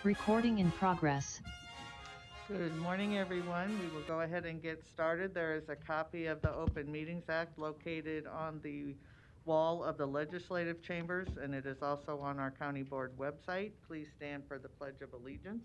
Recording in progress. Good morning, everyone. We will go ahead and get started. There is a copy of the Open Meetings Act located on the wall of the legislative chambers, and it is also on our county board website. Please stand for the Pledge of Allegiance.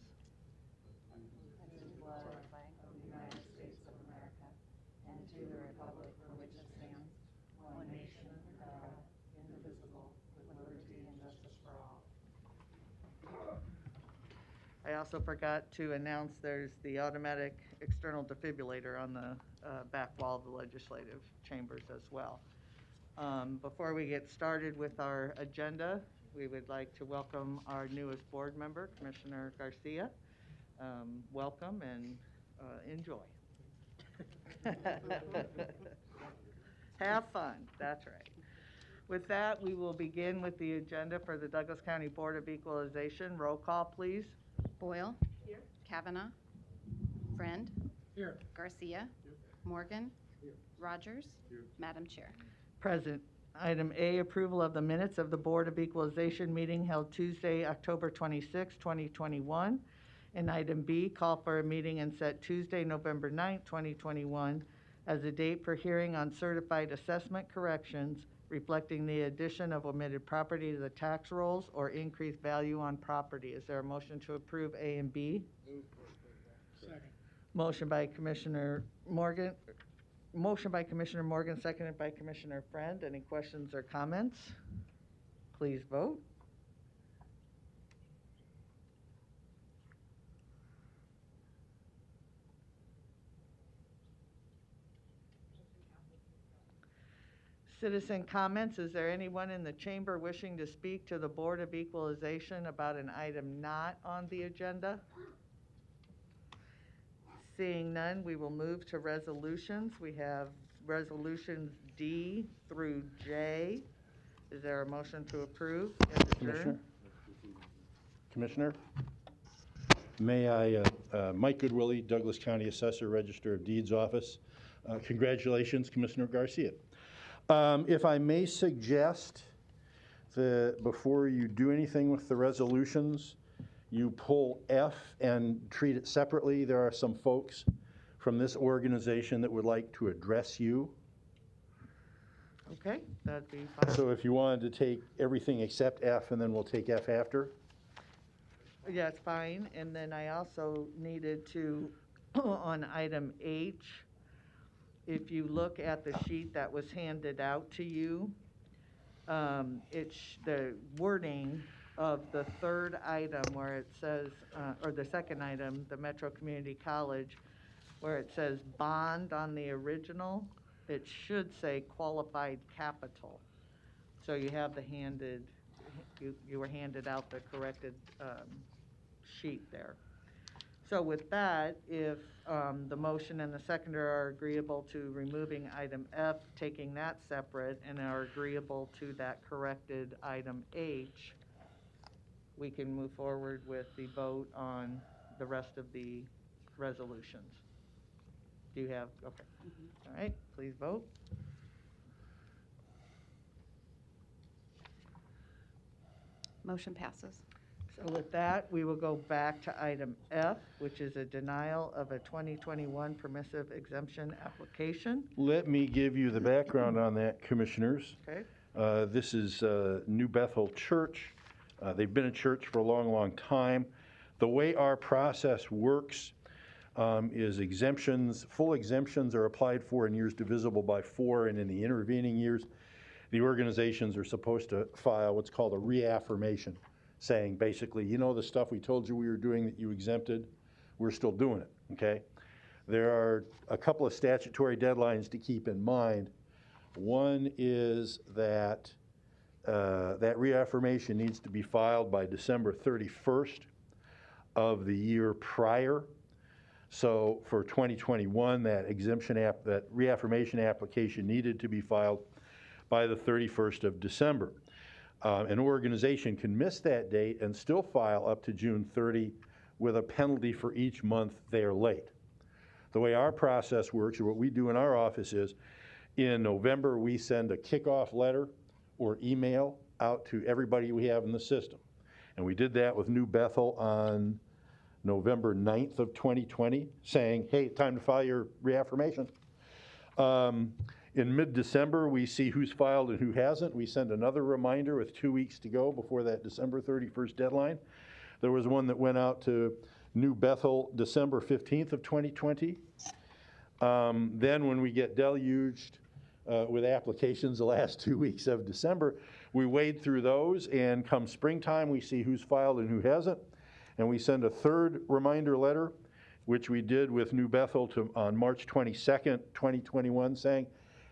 I also forgot to announce there's the automatic external defibrillator on the back wall of the legislative chambers as well. Before we get started with our agenda, we would like to welcome our newest board member, Commissioner Garcia. Welcome and enjoy. Have fun, that's right. With that, we will begin with the agenda for the Douglas County Board of Equalization. Roll call, please. Boyle. Here. Kavanaugh. Friend. Here. Garcia. Here. Morgan. Here. Rogers. Here. Madam Chair. Present. Item A, approval of the minutes of the Board of Equalization meeting held Tuesday, October 26, 2021. And item B, call for a meeting and set Tuesday, November 9, 2021 as a date for hearing on certified assessment corrections reflecting the addition of omitted property to the tax rolls or increased value on property. Is there a motion to approve A and B? Second. Motion by Commissioner Morgan. Seconded by Commissioner Friend. Any questions or comments? Please vote. Citizen comments. Is there anyone in the chamber wishing to speak to the Board of Equalization about an item not on the agenda? Seeing none, we will move to resolutions. We have resolutions D through J. Is there a motion to approve and adjourn? Commissioner, may I, Mike Goodwillie, Douglas County Assessor, Register of Deeds Office. Congratulations, Commissioner Garcia. If I may suggest that before you do anything with the resolutions, you pull F and treat it separately. There are some folks from this organization that would like to address you. Okay, that'd be fine. So if you wanted to take everything except F, and then we'll take F after. Yeah, it's fine. And then I also needed to, on item H, if you look at the sheet that was handed out to you, it's the wording of the third item where it says, or the second item, the Metro Community College, where it says bond on the original, it should say qualified capital. So you have the handed, you were handed out the corrected sheet there. So with that, if the motion and the seconder are agreeable to removing item F, taking that separate, and are agreeable to that corrected item H, we can move forward with the vote on the rest of the resolutions. Do you have, okay. All right, please vote. Motion passes. So with that, we will go back to item F, which is a denial of a 2021 permissive exemption application. Let me give you the background on that, Commissioners. Okay. This is New Bethel Church. They've been a church for a long, long time. The way our process works is exemptions, full exemptions are applied for in years divisible by 4, and in the intervening years, the organizations are supposed to file what's called a reaffirmation, saying basically, you know, the stuff we told you we were doing that you exempted, we're still doing it, okay? There are a couple of statutory deadlines to keep in mind. One is that that reaffirmation needs to be filed by December 31st of the year prior. So for 2021, that reaffirmation application needed to be filed by the 31st of December. An organization can miss that date and still file up to June 30 with a penalty for each month they are late. The way our process works, or what we do in our office is, in November we send a kickoff letter or email out to everybody we have in the system. And we did that with New Bethel on November 9th of 2020, saying, hey, time to file your reaffirmation. In mid-December, we see who's filed and who hasn't. We send another reminder with 2 weeks to go before that December 31st deadline. There was one that went out to New Bethel December 15th of 2020. Then when we get deluged with applications the last 2 weeks of December, we wade through those, and come springtime, we see who's filed and who hasn't. And we send a third reminder letter, which we did with New Bethel on March 22nd, 2021, saying,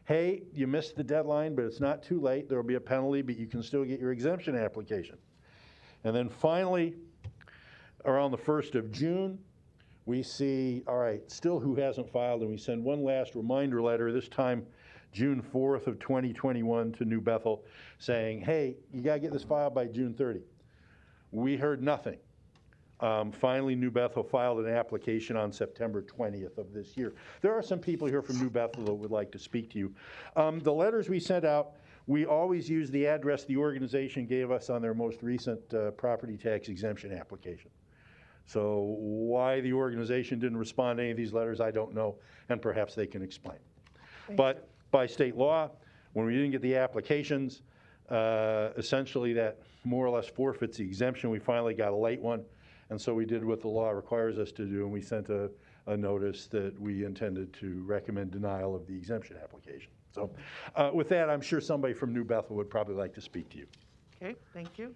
hey, you missed the deadline, but it's not too late. There will be a penalty, but you can still get your exemption application. And then finally, around the 1st of June, we see, all right, still who hasn't filed, and we send one last reminder letter, this time June 4th of 2021 to New Bethel, saying, hey, you got to get this filed by June 30. We heard nothing. Finally, New Bethel filed an application on September 20th of this year. There are some people here from New Bethel that would like to speak to you. The letters we sent out, we always use the address the organization gave us on their most recent property tax exemption application. So why the organization didn't respond to any of these letters, I don't know, and perhaps they can explain. But by state law, when we didn't get the applications, essentially that more or less forfeits the exemption. We finally got a late one. And so we did what the law requires us to do, and we sent a notice that we intended to recommend denial of the exemption application. So with that, I'm sure somebody from New Bethel would probably like to speak to you. Okay, thank you.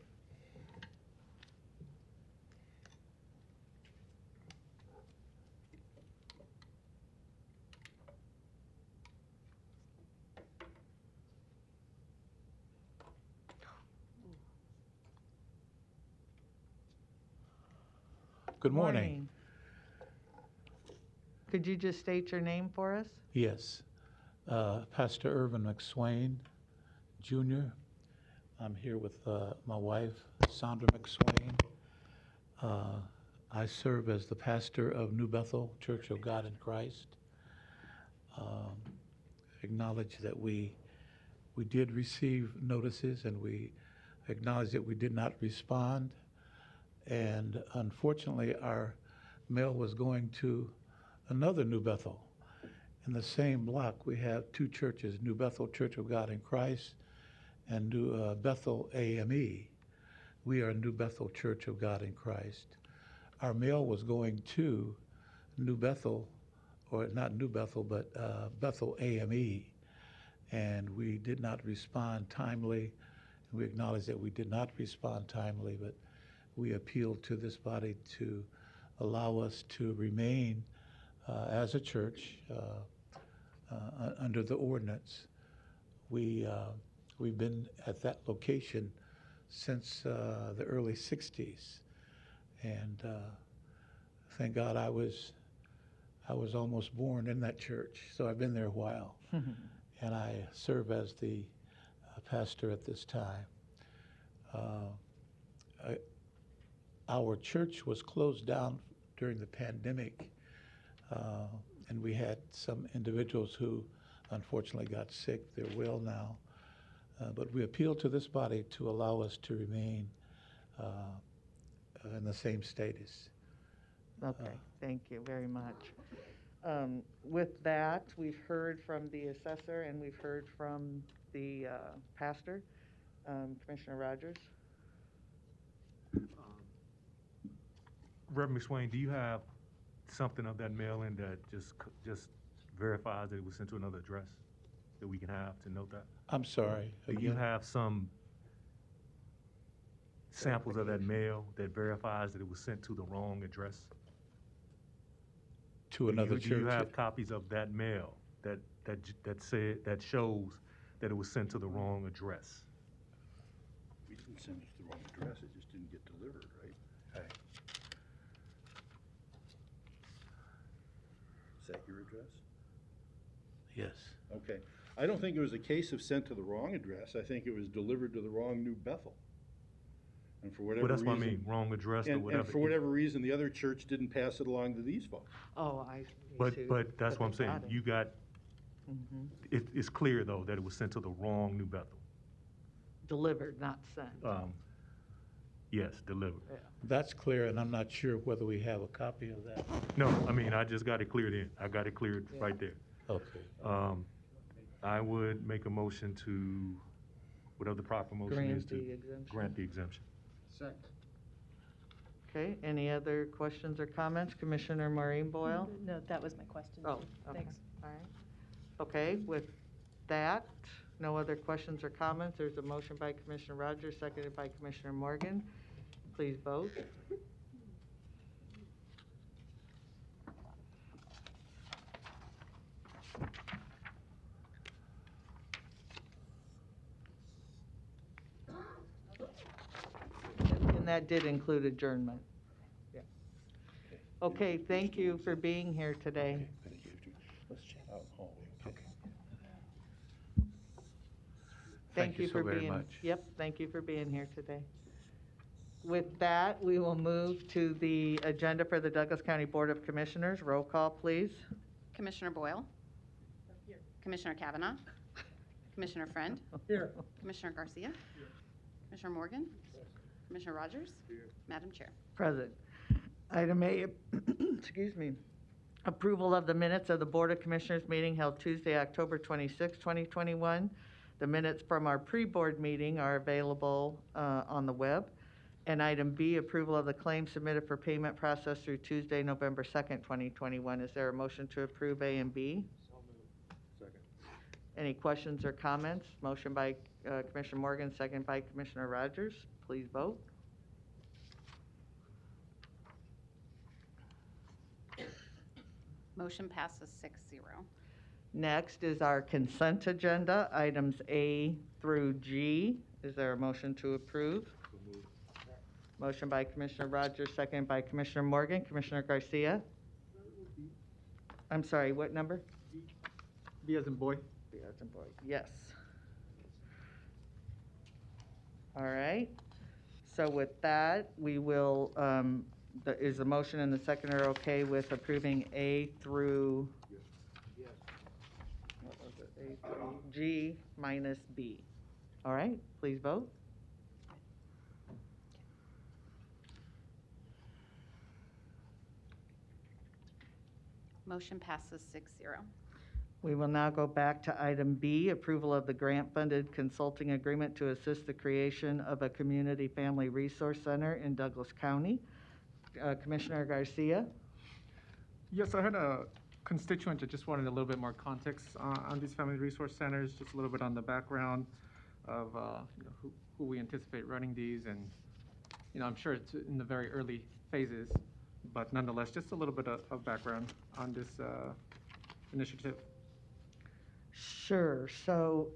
Good morning. Could you just state your name for us? Yes, Pastor Irvin McSwain, Jr. I'm here with my wife, Sandra McSwain. I serve as the pastor of New Bethel Church of God in Christ. Acknowledge that we did receive notices, and we acknowledge that we did not respond. And unfortunately, our mail was going to another New Bethel. In the same block, we have two churches, New Bethel Church of God in Christ and New Bethel AME. We are New Bethel Church of God in Christ. Our mail was going to New Bethel, or not New Bethel, but Bethel AME, and we did not respond timely. We acknowledge that we did not respond timely, but we appealed to this body to allow us to remain as a church under the ordinance. We've been at that location since the early 60s, and thank God I was almost born in that church, so I've been there a while, and I serve as the pastor at this time. Our church was closed down during the pandemic, and we had some individuals who unfortunately got sick. They're well now, but we appealed to this body to allow us to remain in the same status. Okay, thank you very much. With that, we've heard from the assessor and we've heard from the pastor. Commissioner Rogers? Reverend McSwain, do you have something of that mail-in that just verifies that it was sent to another address that we can have to note that? I'm sorry. Do you have some samples of that mail that verifies that it was sent to the wrong address? To another church? Do you have copies of that mail that shows that it was sent to the wrong address? We didn't send it to the wrong address, it just didn't get delivered, right? Okay. Is that your address? Yes. Okay. I don't think it was a case of sent to the wrong address. I think it was delivered to the wrong New Bethel. And for whatever Well, that's reason. what I mean, wrong address or whatever. And for whatever reason, the other church didn't pass it along to these folks. Oh, I see. But that's what I'm saying. Got it. You got, it's clear though that it was sent to the wrong New Bethel. Delivered, not sent. Yes, delivered. That's clear, and I'm not sure whether we have a copy of that. No, I mean, I just got it cleared in. I got it cleared right there. Okay. I would make a motion to, whatever the proper motion is, Grant to the exemption. grant the exemption. Okay, any other questions or comments? Commissioner Maureen Boyle? No, that was my question. Oh, too. okay. Thanks. All right. Okay, with that, no other questions or comments. There's a motion by Commissioner Rogers, seconded by Commissioner Morgan. Please vote. And that did include adjournment. Yeah. Okay, thank you for being here today. Let's chat out in the hallway, okay? Thank you so for very being. much. Yep, thank you for being here today. With that, we will move to the agenda for the Douglas County Board of Commissioners. Roll call, please. Commissioner Boyle? Commissioner Kavanaugh? Commissioner Friend? Here. Commissioner Garcia? Commissioner Morgan? Commissioner Rogers? Madam Chair. Present. Item A, excuse me, approval of the minutes of the Board of Commissioners meeting held Tuesday, October 26, 2021. The minutes from our pre-board meeting are available on the web. And item B, approval of the claims submitted for payment process through Tuesday, November 2nd, 2021. Is there a motion to approve A and B? So moved. Second. Any questions or comments? Motion by Commissioner Morgan, second by Commissioner Rogers. Please vote. Motion passes 6-0. Next is our consent agenda, items A through G. Is there a motion to approve? So moved. Motion by Commissioner Rogers, second by Commissioner Morgan. Commissioner Garcia? I'm sorry, what number? B as in boy. B as in boy. Yes. All right. So with that, we will, is the motion and the second are okay with approving A through? What was it? A through G minus B. All right, please vote. Motion passes 6-0. We will now go back to item B, approval of the grant-funded consulting agreement to assist the creation of a community family resource center in Douglas County. Commissioner Garcia? Yes, I had a constituent that just wanted a little bit more context on these family resource centers, just a little bit on the background of who we anticipate running these, and I'm sure it's in the very early phases, but nonetheless, just a little bit of background on this initiative. Sure. So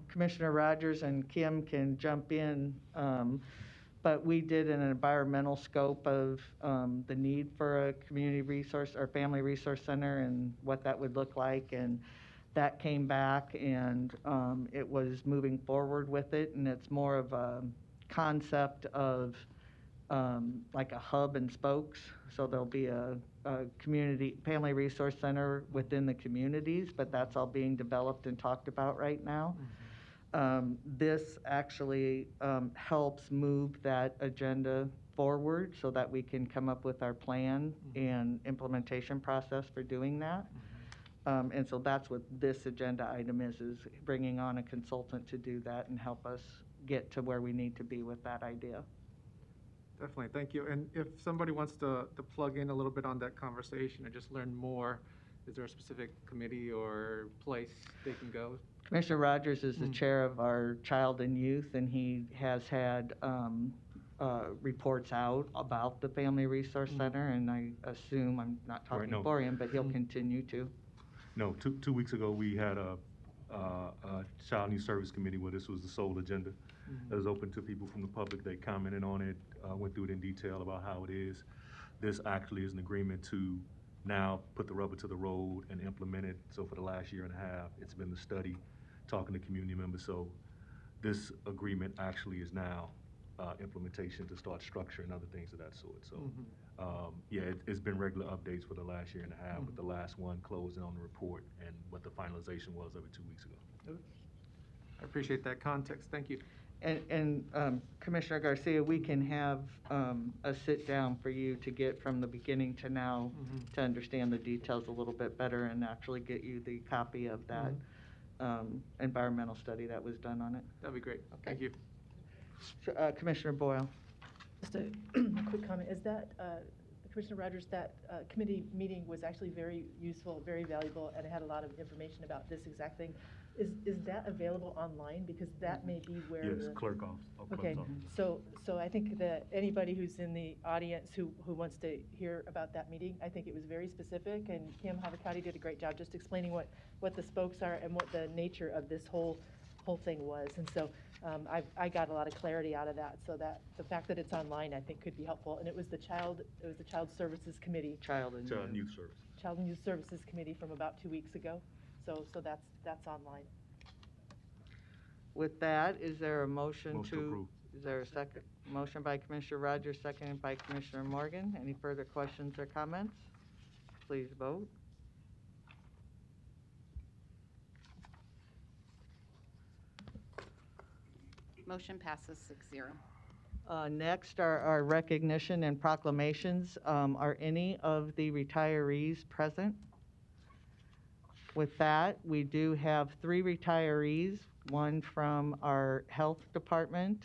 Commissioner Rogers and Kim can jump in, but we did an environmental scope of the need for a community resource or family resource center and what that would look like. And that came back, and it was moving forward with it. And it's more of a concept of like a hub and spokes. So there'll be a community family resource center within the communities, but that's all being developed and talked about right now. This actually helps move that agenda forward so that we can come up with our plan and implementation process for doing that. And so that's what this agenda item is bringing on a consultant to do that and help us get to where we need to be with that idea. Definitely, thank you. And if somebody wants to plug in a little bit on that conversation and just learn more, is there a specific committee or place they can go? Commissioner Rogers is the chair of our Child and Youth, and he has had reports out about the Family Resource Center, and I assume, I'm not talking no. for him, but he'll continue to. No, two weeks ago, we had a Child and Youth Service Committee where this was the sole agenda. That was open to people from the public. They commented on it, went through it in detail about how it is. This actually is an agreement to now put the rubber to the road and implement it. So for the last year and a half, it's been the study, talking to community members. So this agreement actually is now implementation to start structure and other things of that sort. So yeah, it's been regular updates for the last year and a half, with the last one closing on the report and what the finalization was of it 2 weeks ago. I appreciate that context. Thank you. And Commissioner Garcia, we can have a sit-down for you to get from the beginning to now to understand the details a little bit better and actually get you the copy of that environmental study that was done on it. That'd be great. Okay. Thank you. Commissioner Boyle. Just a quick comment, is that, Commissioner Rogers, that committee meeting was actually very useful, very valuable, and it had a lot of information about this exact thing. Is that available online? Because that may be where Yes, the. clerk's office. Okay, so I think that anybody who's in the audience who wants to hear about that meeting, I think it was very specific, and Kim Havakati did a great job just explaining what the spokes are and what the nature of this whole thing was. And so I got a lot of clarity out of that, so that the fact that it's online, I think, could be helpful. And it was the Child Services Committee. Child and Youth Service. Child and Youth Services Committee from about 2 weeks ago. So that's online. With that, is there a motion Motion to approve. Is there a second? Motion by Commissioner Rogers, seconded by Commissioner Morgan. Any further questions or comments? Please vote. Motion passes 6-0. Next are our recognition and proclamations. Are any of the retirees present? With that, we do have 3 retirees, one from our health department,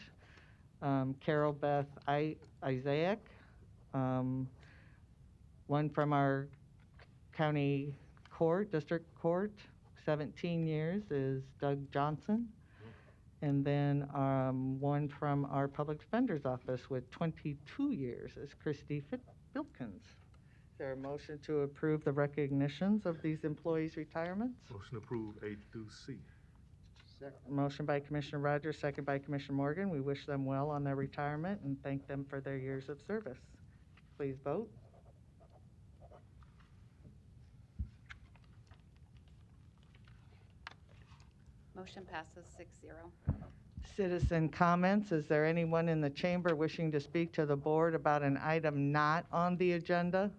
Carol Beth Isaac, one from our county court, district court, 17 years is Doug Johnson. And then one from our public defender's office with 22 years is Christy Bilkins. Is there a motion to approve the recognitions of these employees' retirements? Motion approved A through C. Motion by Commissioner Rogers, second by Commissioner Morgan. We wish them well on their retirement and thank them for their years of service. Please vote. Motion passes 6-0. Citizen comments. Is there anyone in the chamber wishing to speak to the board about an item not on the agenda?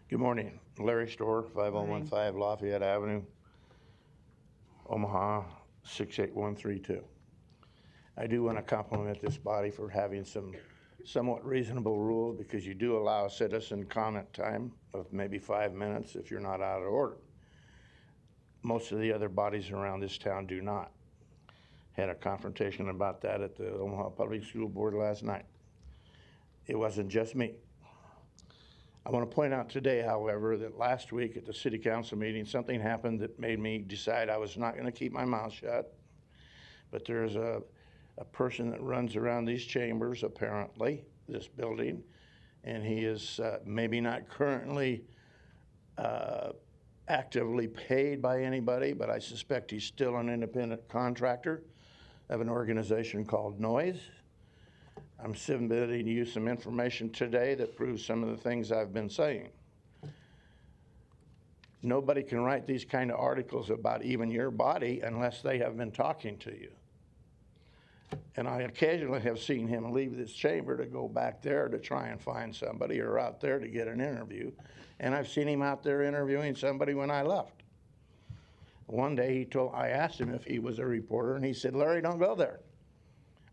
Good morning. Larry Storr, 5015 Lafayette Avenue, Omaha, 68132. I do want to compliment this body for having some somewhat reasonable rules, because you do allow citizen comment time of maybe 5 minutes if you're not out of order. Most of the other bodies around this town do not. Had a confrontation about that at the Omaha Public School Board last night. It wasn't just me. I want to point out today, however, that last week at the city council meeting, something happened that made me decide I was not going to keep my mouth shut. But there's a person that runs around these chambers, apparently, this building, and he is maybe not currently actively paid by anybody, but I suspect he's still an independent contractor of an organization called Noise. I'm submitting you some information today that proves some of the things I've been saying. Nobody can write these kind of articles about even your body unless they have been talking to you. And I occasionally have seen him leave this chamber to go back there to try and find somebody, or out there to get an interview. And I've seen him out there interviewing somebody when I left. One day I asked him if he was a reporter, and he said, "Larry, don't go there."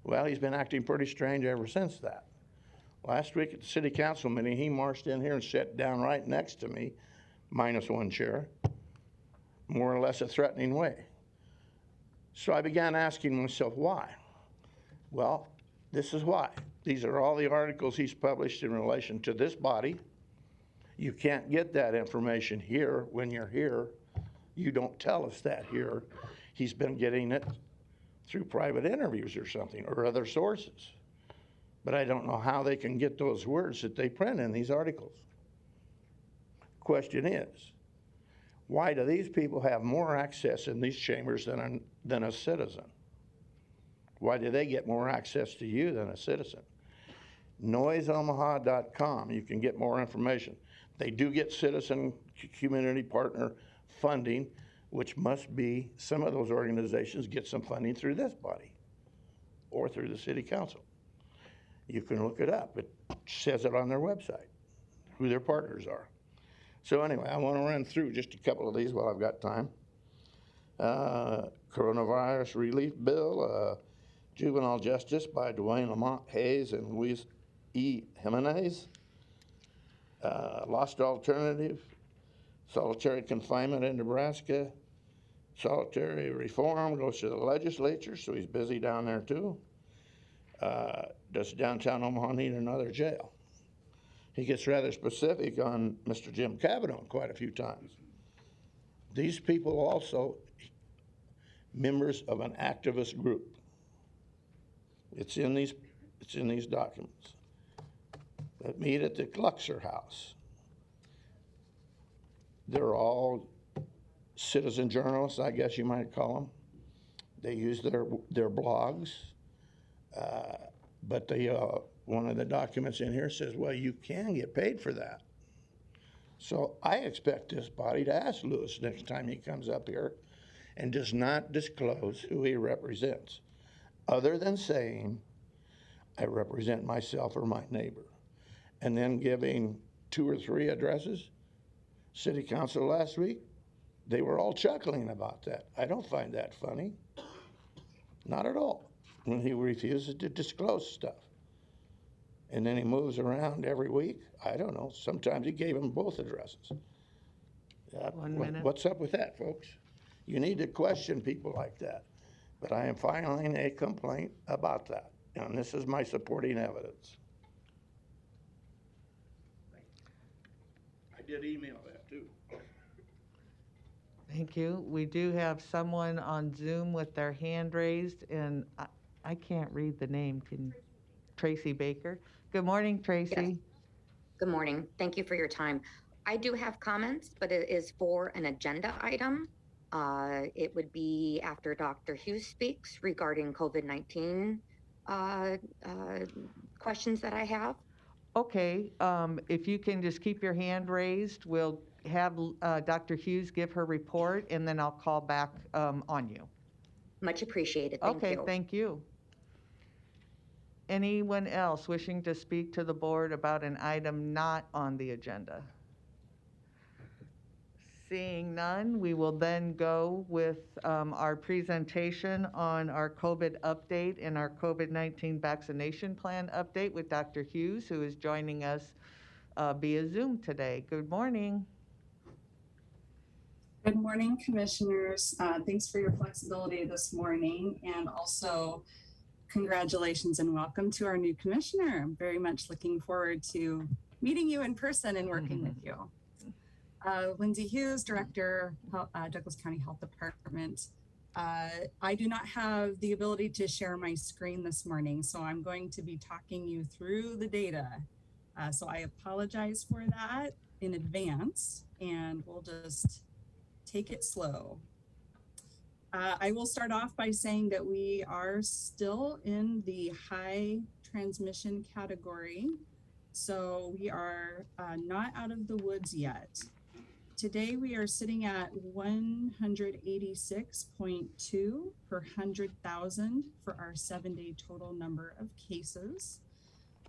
Well, he's been acting pretty strange ever since that. Last week at the city council meeting, he marched in here and sat down right next to me, minus one chair, more or less a threatening way. So I began asking myself, why? Well, this is why. These are all the articles he's published in relation to this body. You can't get that information here when you're here. You don't tell us that here. He's been getting it through private interviews or something, or other sources. But I don't know how they can get those words that they print in these articles. Question is, why do these people have more access in these chambers than a citizen? Why do they get more access to you than a citizen? NoiseOmaha.com, you can get more information. They do get citizen community partner funding, which must be, some of those organizations get some funding through this body or through the city council. You can look it up. It says it on their website, who their partners are. So anyway, I want to run through just a couple of these while I've got time. Coronavirus relief bill, juvenile justice by Dwayne Lamont Hayes and Luis E. Jimenez. Lost alternative, solitary confinement in Nebraska. Solitary reform goes to the legislature, so he's busy down there too. Does downtown Omaha need another jail? He gets rather specific on Mr. Jim Cavanaugh quite a few times. These people also members of an activist group. It's in these documents. That meet at the Gluckser House. They're all citizen journalists, I guess you might call them. They use their blogs, but one of the documents in here says, well, you can get paid for that. So I expect this body to ask Lewis next time he comes up here and does not disclose who he represents, other than saying, I represent myself or my neighbor, and then giving 2 or 3 addresses. City Council last week, they were all chuckling about that. I don't find that funny, not at all, when he refuses to disclose stuff. And then he moves around every week. I don't know. Sometimes he gave them both addresses. 1 minute. What's up with that, folks? You need to question people like that. But I am filing a complaint about that. And this is my supporting evidence. I did email that too. Thank you. We do have someone on Zoom with their hand raised, and I can't read the name. Tracy Baker. Good morning, Tracy. Yes. Good morning. Thank you for your time. I do have comments, but it is for an agenda item. It would be after Dr. Hughes speaks regarding COVID-19 questions that I have. Okay, if you can just keep your hand raised, we'll have Dr. Hughes give her report, and then I'll call back on you. Much appreciated. Thank you. Okay, thank you. Anyone else wishing to speak to the board about an item not on the agenda? Seeing none, we will then go with our presentation on our COVID update and our COVID-19 vaccination plan update with Dr. Hughes, who is joining us via Zoom today. Good morning. Good morning, commissioners. Thanks for your flexibility this morning, and also congratulations and welcome to our new commissioner. I'm very much looking forward to meeting you in person and working with you. Lindsay Hughes, Director, Douglas County Health Department. I do not have the ability to share my screen this morning, so I'm going to be talking you through the data. So I apologize for that in advance, and we'll just take it slow. I will start off by saying that we are still in the high transmission category, so we are not out of the woods yet. Today we are sitting at 186.2 per 100,000 for our 7-day total number of cases.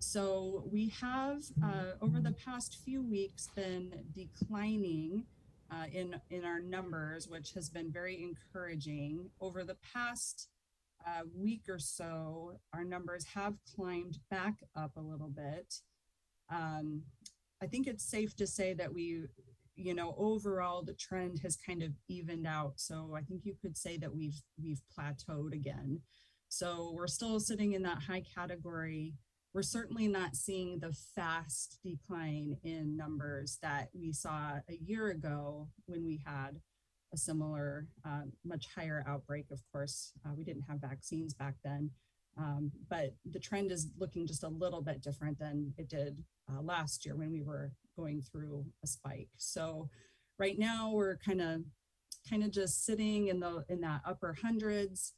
So we have over the past few weeks been declining in our numbers, which has been very encouraging. Over the past week or so, our numbers have climbed back up a little bit. I think it's safe to say that overall the trend has kind of evened out. So I think you could say that we've plateaued again. So we're still sitting in that high category. We're certainly not seeing the fast decline in numbers that we saw a year ago when we had a similar, much higher outbreak. Of course, we didn't have vaccines back then, but the trend is looking just a little bit different than it did last year when we were going through a spike. So right now we're kind of just sitting in that upper hundreds.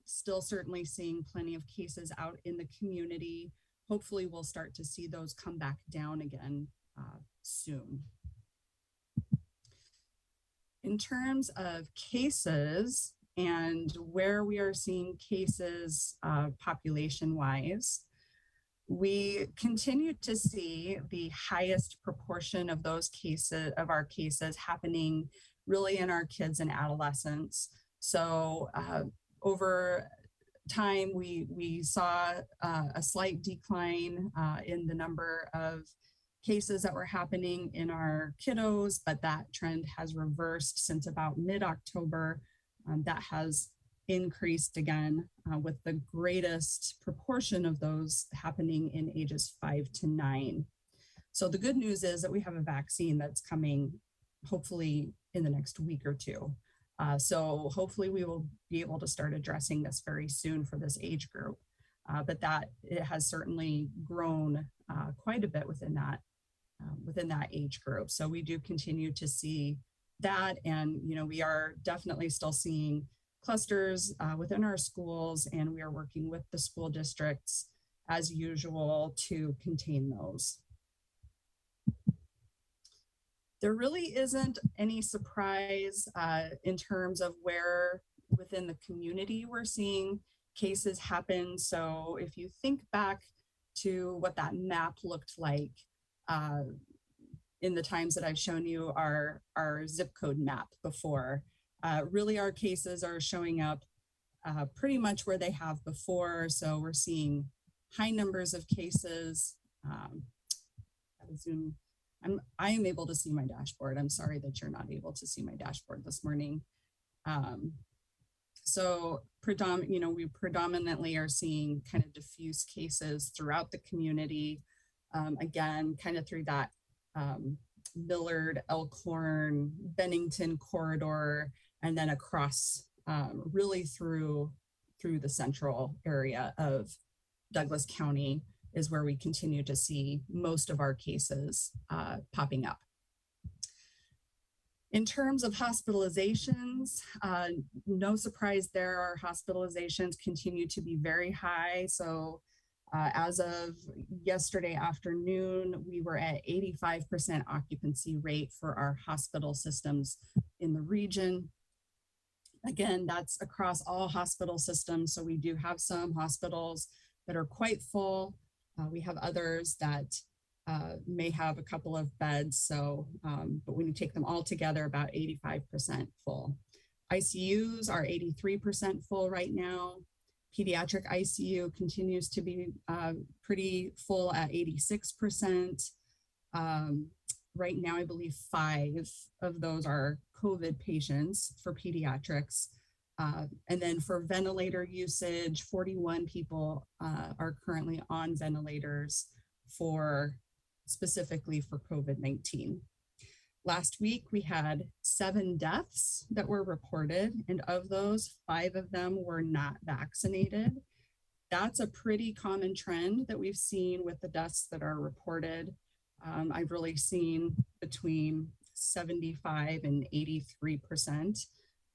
Still certainly seeing plenty of cases out in the community. Hopefully we'll start to see those come back down again soon. In terms of cases and where we are seeing cases population-wise, We continue to see the highest proportion of those cases, of our cases, happening really in our kids and adolescents. So over time, we saw a slight decline in the number of cases that were happening in our kiddos, but that trend has reversed since about mid-October. That has increased again, with the greatest proportion of those happening in ages 5 to 9. So the good news is that we have a vaccine that's coming hopefully in the next week or two. So hopefully we will be able to start addressing this very soon for this age group. But that it has certainly grown quite a bit within that age group. So we do continue to see that, and we are definitely still seeing clusters within our schools, and we are working with the school districts as usual to contain those. There really isn't any surprise in terms of where within the community we're seeing cases happen. So if you think back to what that map looked like in the times that I've shown you our zip code map before, really our cases are showing up pretty much where they have before. So we're seeing high numbers of cases. Zoom. I am able to see my dashboard. I'm sorry that you're not able to see my dashboard this morning. So we predominantly are seeing kind of diffuse cases throughout the community. Again, kind of through that Millard, Elkhorn, Bennington corridor, and then across really through the central area of Douglas County is where we continue to see most of our cases popping up. In terms of hospitalizations, no surprise there, our hospitalizations continue to be very high. So as of yesterday afternoon, we were at 85% occupancy rate for our hospital systems in the region. Again, that's across all hospital systems. So we do have some hospitals that are quite full. We have others that may have a couple of beds. So, but when you take them all together, about 85% full. ICUs are 83% full right now. Pediatric ICU continues to be pretty full at 86%. Right now, I believe 5 of those are COVID patients for pediatrics. And then for ventilator usage, 41 people are currently on ventilators specifically for COVID-19. Last week, we had 7 deaths that were reported, and of those, 5 of them were not vaccinated. That's a pretty common trend that we've seen with the deaths that are reported. I've really seen between 75 and 83%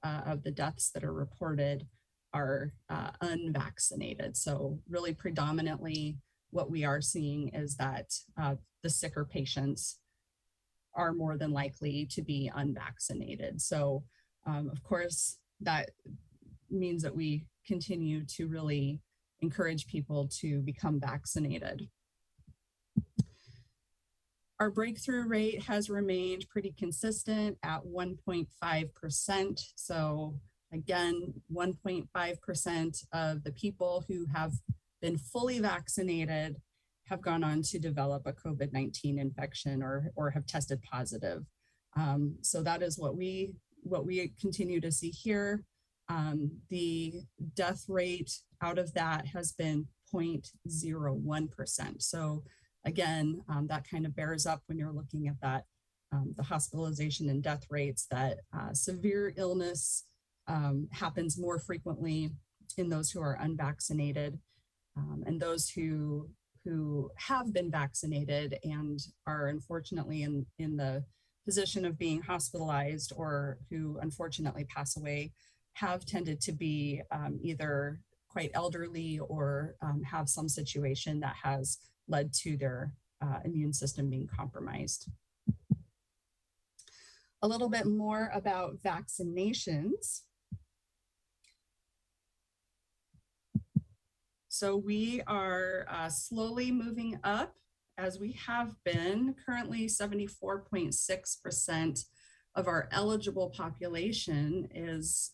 of the deaths that are reported are unvaccinated. So really predominantly what we are seeing is that the sicker patients are more than likely to be unvaccinated. So of course, that means that we continue to really encourage people to become vaccinated. Our breakthrough rate has remained pretty consistent at 1.5%. So again, 1.5% of the people who have been fully vaccinated have gone on to develop a COVID-19 infection or have tested positive. So that is what we continue to see here. The death rate out of that has been 0.01%. So again, that kind of bears up when you're looking at that, the hospitalization and death rates, that severe illness happens more frequently in those who are unvaccinated, and those who have been vaccinated and are unfortunately in the position of being hospitalized or who unfortunately pass away have tended to be either quite elderly or have some situation that has led to their immune system being compromised. A little bit more about vaccinations. So we are slowly moving up as we have been. Currently, 74.6% of our eligible population is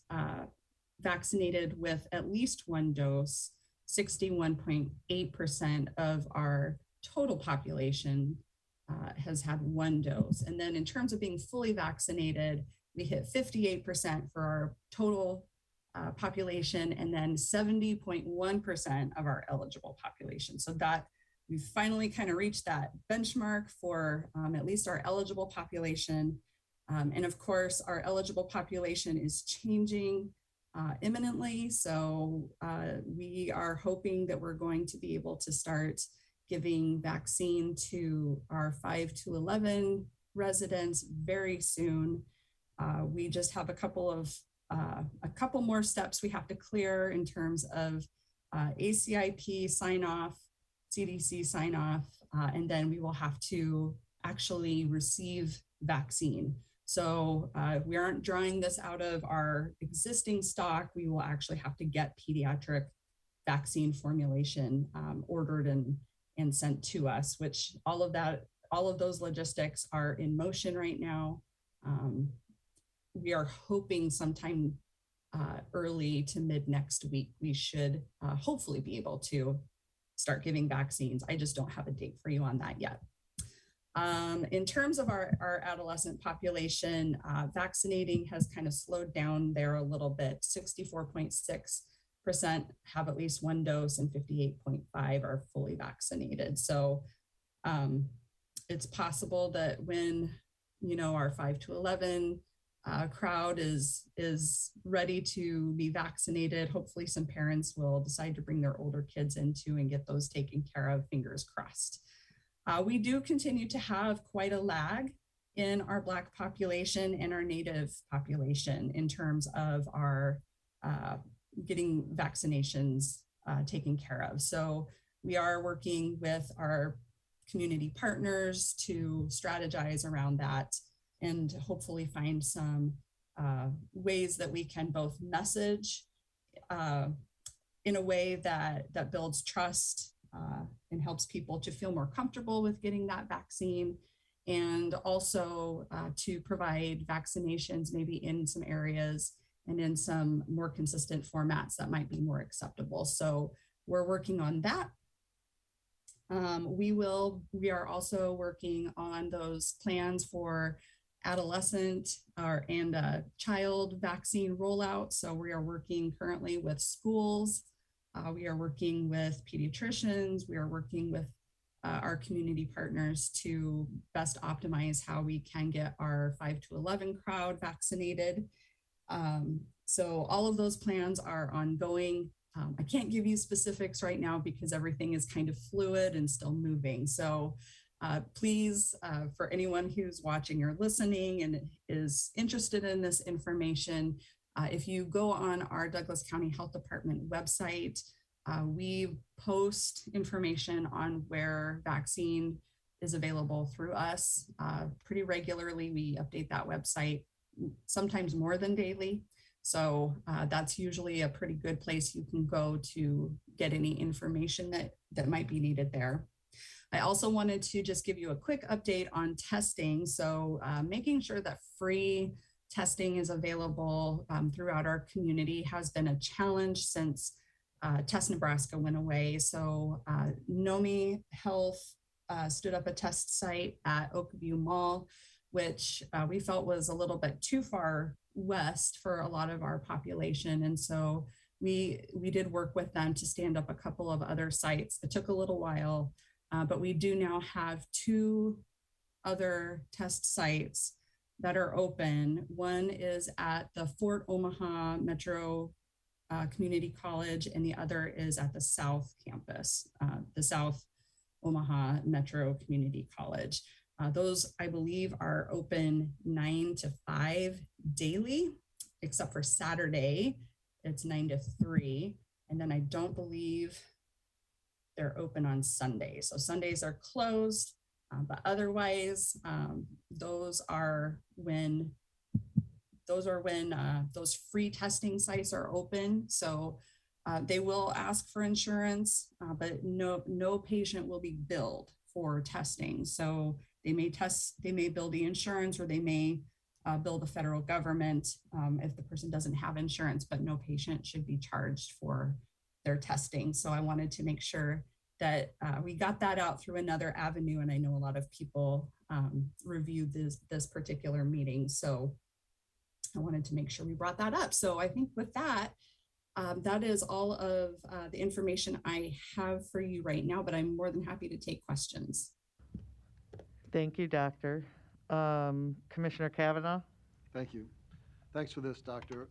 vaccinated with at least one dose. 61.8% of our total population has had one dose. And then in terms of being fully vaccinated, we hit 58% for our total population, and then 70.1% of our eligible population. So that we've finally kind of reached that benchmark for at least our eligible population. And of course, our eligible population is changing imminently. So we are hoping that we're going to be able to start giving vaccine to our 5 to 11 residents very soon. We just have a couple more steps we have to clear in terms of ACIP sign off, CDC sign off, and then we will have to actually receive vaccine. So we aren't drawing this out of our existing stock. We will actually have to get pediatric vaccine formulation ordered and sent to us, which all of those logistics are in motion right now. We are hoping sometime early to mid next week, we should hopefully be able to start giving vaccines. I just don't have a date for you on that yet. In terms of our adolescent population, vaccinating has kind of slowed down there a little bit. 64.6% have at least one dose and 58.5% are fully vaccinated. So it's possible that when, our 5 to 11 crowd is ready to be vaccinated, hopefully some parents will decide to bring their older kids into and get those taken care of, fingers crossed. We do continue to have quite a lag in our Black population and our Native population in terms of our getting vaccinations taken care of. So we are working with our community partners to strategize around that and hopefully find some ways that we can both message in a way that builds trust and helps people to feel more comfortable with getting that vaccine, and also to provide vaccinations maybe in some areas and in some more consistent formats that might be more acceptable. So we're working on that. We are also working on those plans for adolescent and child vaccine rollout. So we are working currently with schools. We are working with pediatricians. We are working with our community partners to best optimize how we can get our 5 to 11 crowd vaccinated. So all of those plans are ongoing. I can't give you specifics right now because everything is kind of fluid and still moving. So please, for anyone who's watching or listening and is interested in this information, if you go on our Douglas County Health Department website, we post information on where vaccine is available through us pretty regularly. We update that website sometimes more than daily. So that's usually a pretty good place you can go to get any information that might be needed there. I also wanted to just give you a quick update on testing. So making sure that free testing is available throughout our community has been a challenge since Test Nebraska went away. So Nomi Health stood up a test site at Oakview Mall, which we felt was a little bit too far west for a lot of our population. And so we did work with them to stand up a couple of other sites. It took a little while, but we do now have 2 other test sites that are open. One is at the Fort Omaha Metro Community College, and the other is at the South Campus, the South Omaha Metro Community College. Those, I believe, are open 9 to 5 daily, except for Saturday, it's 9 to 3. And then I don't believe they're open on Sundays. So Sundays are closed, but otherwise, those are when those free testing sites are open. So They will ask for insurance, but no patient will be billed for testing. So they may bill the insurance, or they may bill the federal government if the person doesn't have insurance, but no patient should be charged for their testing. So I wanted to make sure that we got that out through another avenue. And I know a lot of people reviewed this particular meeting. So I wanted to make sure we brought that up. So I think with that, that is all of the information I have for you right now, but I'm more than happy to take questions. Thank you, Doctor. Commissioner Kavanaugh? Thank you. Thanks for this, Doctor.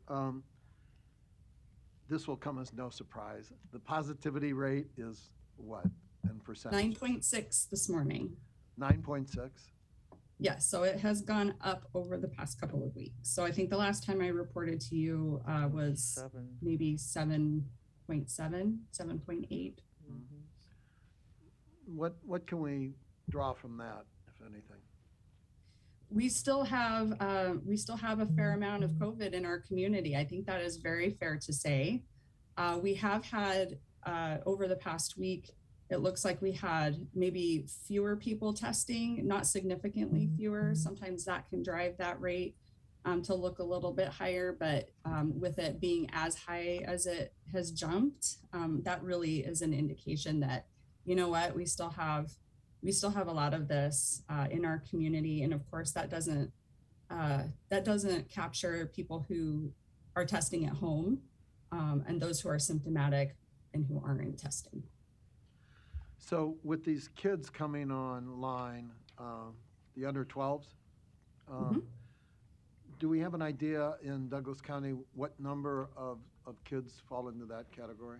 This will come as no surprise. The positivity rate is what in percentage? 9.6 this morning. 9.6? Yes, so it has gone up over the past couple of weeks. So I think the last time I reported to you was maybe 7.7, 7.8. What can we draw from that, if anything? We still have a fair amount of COVID in our community. I think that is very fair to say. We have had over the past week, it looks like we had maybe fewer people testing, not significantly fewer. Sometimes that can drive that rate to look a little bit higher, but with it being as high as it has jumped, that really is an indication that, you know what, we still have a lot of this in our community. And of course that doesn't capture people who are testing at home and those who are symptomatic and who aren't testing. So with these kids coming online, the under 12s, do we have an idea in Douglas County what number of kids fall into that category?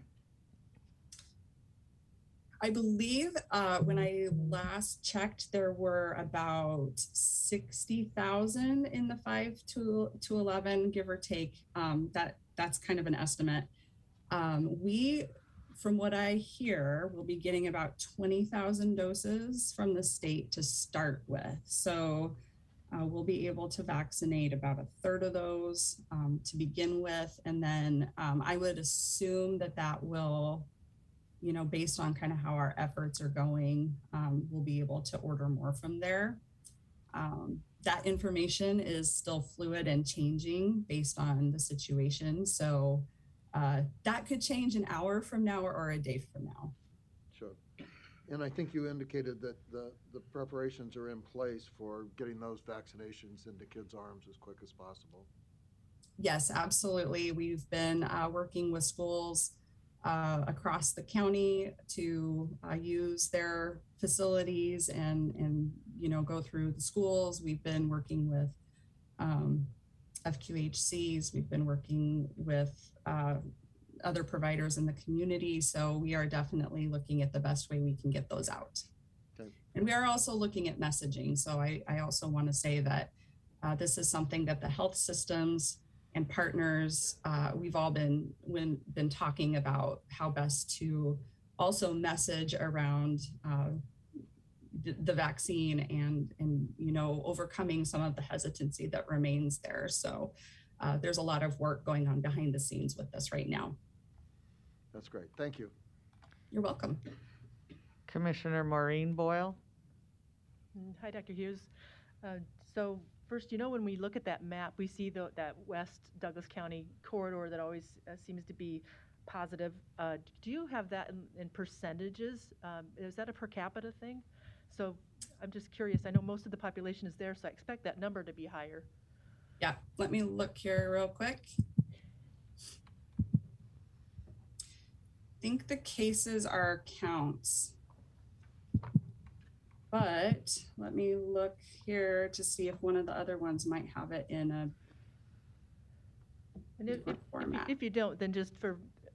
I believe when I last checked, there were about 60,000 in the 5 to 11, give or take. That's kind of an estimate. From what I hear, we'll be getting about 20,000 doses from the state to start with. So we'll be able to vaccinate about a third of those to begin with. And then I would assume that will, you know, based on kind of how our efforts are going, we'll be able to order more from there. That information is still fluid and changing based on the situation. So that could change an hour from now or a day from now. Sure. And I think you indicated that the preparations are in place for getting those vaccinations into kids' arms as quick as possible. Yes, absolutely. We've been working with schools across the county to use their facilities and you know, go through the schools. We've been working with FQHCs. We've been working with other providers in the community. So we are definitely looking at the best way we can get those out. Okay. And we are also looking at messaging. So I also want to say that this is something that the health systems and partners, we've all been talking about how best to also message around the vaccine and you know, overcoming some of the hesitancy that remains there. So there's a lot of work going on behind the scenes with this right now. That's great. Thank you. You're welcome. Commissioner Maureen Boyle? Hi, Dr. Hughes. So first, you know, when we look at that map, we see that West Douglas County corridor that always seems to be positive. Do you have that in percentages? Is that a per capita thing? So I'm just curious. I know most of the population is there, so I expect that number to be higher. Yeah, let me look here real quick. I think the cases are counts. But let me look here to see if one of the other ones might have it in a format. If you don't, then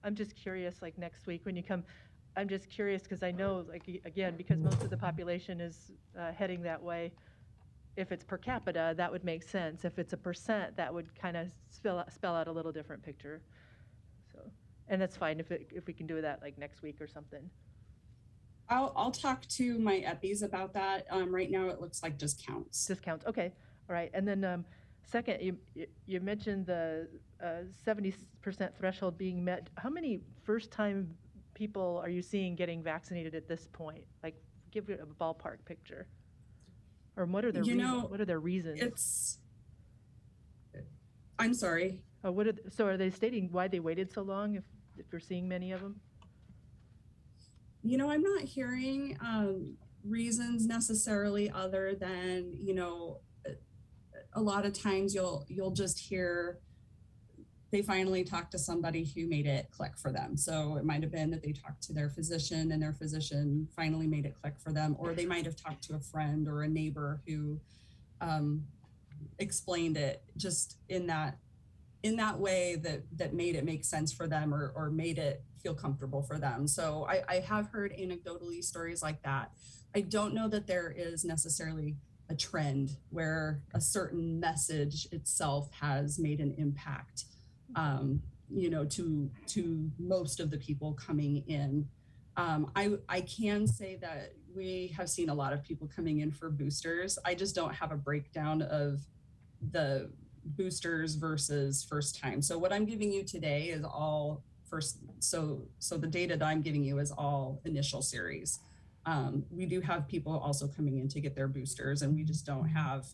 I'm just curious, like next week when you come, I'm just curious because I know, like, again, because most of the population is heading that way, if it's per capita, that would make sense. If it's a percent, that would kind of spell out a little different picture. So, and that's fine if we can do that like next week or something. I'll talk to my EPIs about that. Right now it looks like just counts. Just counts, okay, all right. And then, Second, you mentioned the 70% threshold being met. How many first-time people are you seeing getting vaccinated at this point? Like, give it a ballpark picture. Or what are their You reasons? know, What are their reasons? I'm sorry. So are they stating why they waited so long if you're seeing many of them? You know, I'm not hearing reasons necessarily other than, you know, a lot of times you'll just hear they finally talked to somebody who made it click for them. So it might have been that they talked to their physician and their physician finally made it click for them, or they might have talked to a friend or a neighbor who explained it just in that way that made it make sense for them or made it feel comfortable for them. So I have heard anecdotally stories like that. I don't know that there is necessarily a trend where a certain message itself has made an impact, you know, to most of the people coming in. I can say that we have seen a lot of people coming in for boosters. I just don't have a breakdown of the boosters versus first time. So what I'm giving you today is all first. So the data that I'm giving you is all initial series. We do have people also coming in to get their boosters, and we just don't have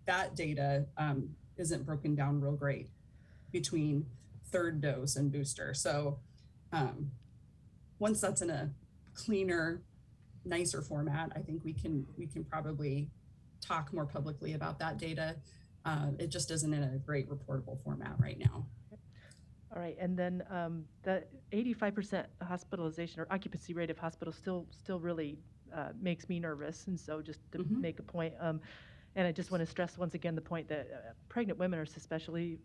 that data isn't broken down real great between third dose and booster. So once that's in a cleaner, nicer format, I think we can probably talk more publicly about that data. It just isn't in a great reportable format right now. All right, and then the 85% hospitalization or occupancy rate of hospitals still really makes me nervous. And so just to make a point, and I just want to stress once again the point that pregnant women are especially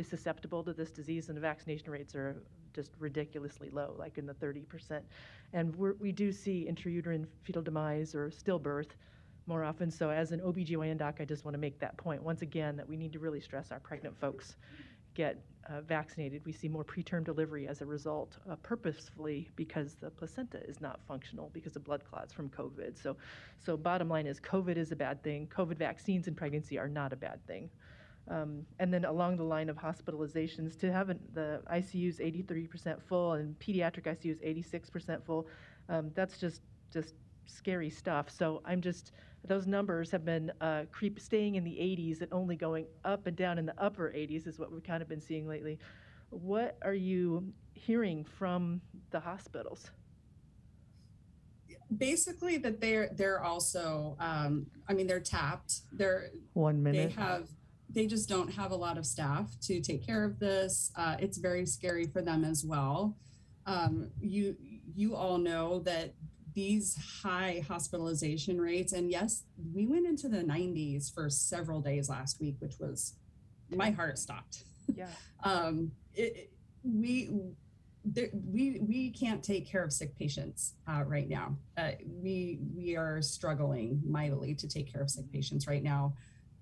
susceptible to this disease, and the vaccination rates are just ridiculously low, like in the 30%. And we do see intrauterine fetal demise or stillbirth more often. So as an OBGYN doc, I just want to make that point once again that we need to really stress our pregnant folks get vaccinated. We see more preterm delivery as a result, purposefully, because the placenta is not functional because of blood clots from COVID. So bottom line is COVID is a bad thing. COVID vaccines in pregnancy are not a bad thing. And then along the line of hospitalizations, to have the ICUs 83% full and pediatric ICUs 86% full, that's just scary stuff. So those numbers have been staying in the 80s and only going up and down in the upper 80s is what we've kind of been seeing lately. What are you hearing from the hospitals? Basically that they're also, I mean, they're tapped. 1 minute. They just don't have a lot of staff to take care of this. It's very scary for them as well. You all know that these high hospitalization rates, and yes, we went into the 90s for several days last week, which was, my heart stopped. Yeah. We can't take care of sick patients right now. We are struggling mightily to take care of sick patients right now.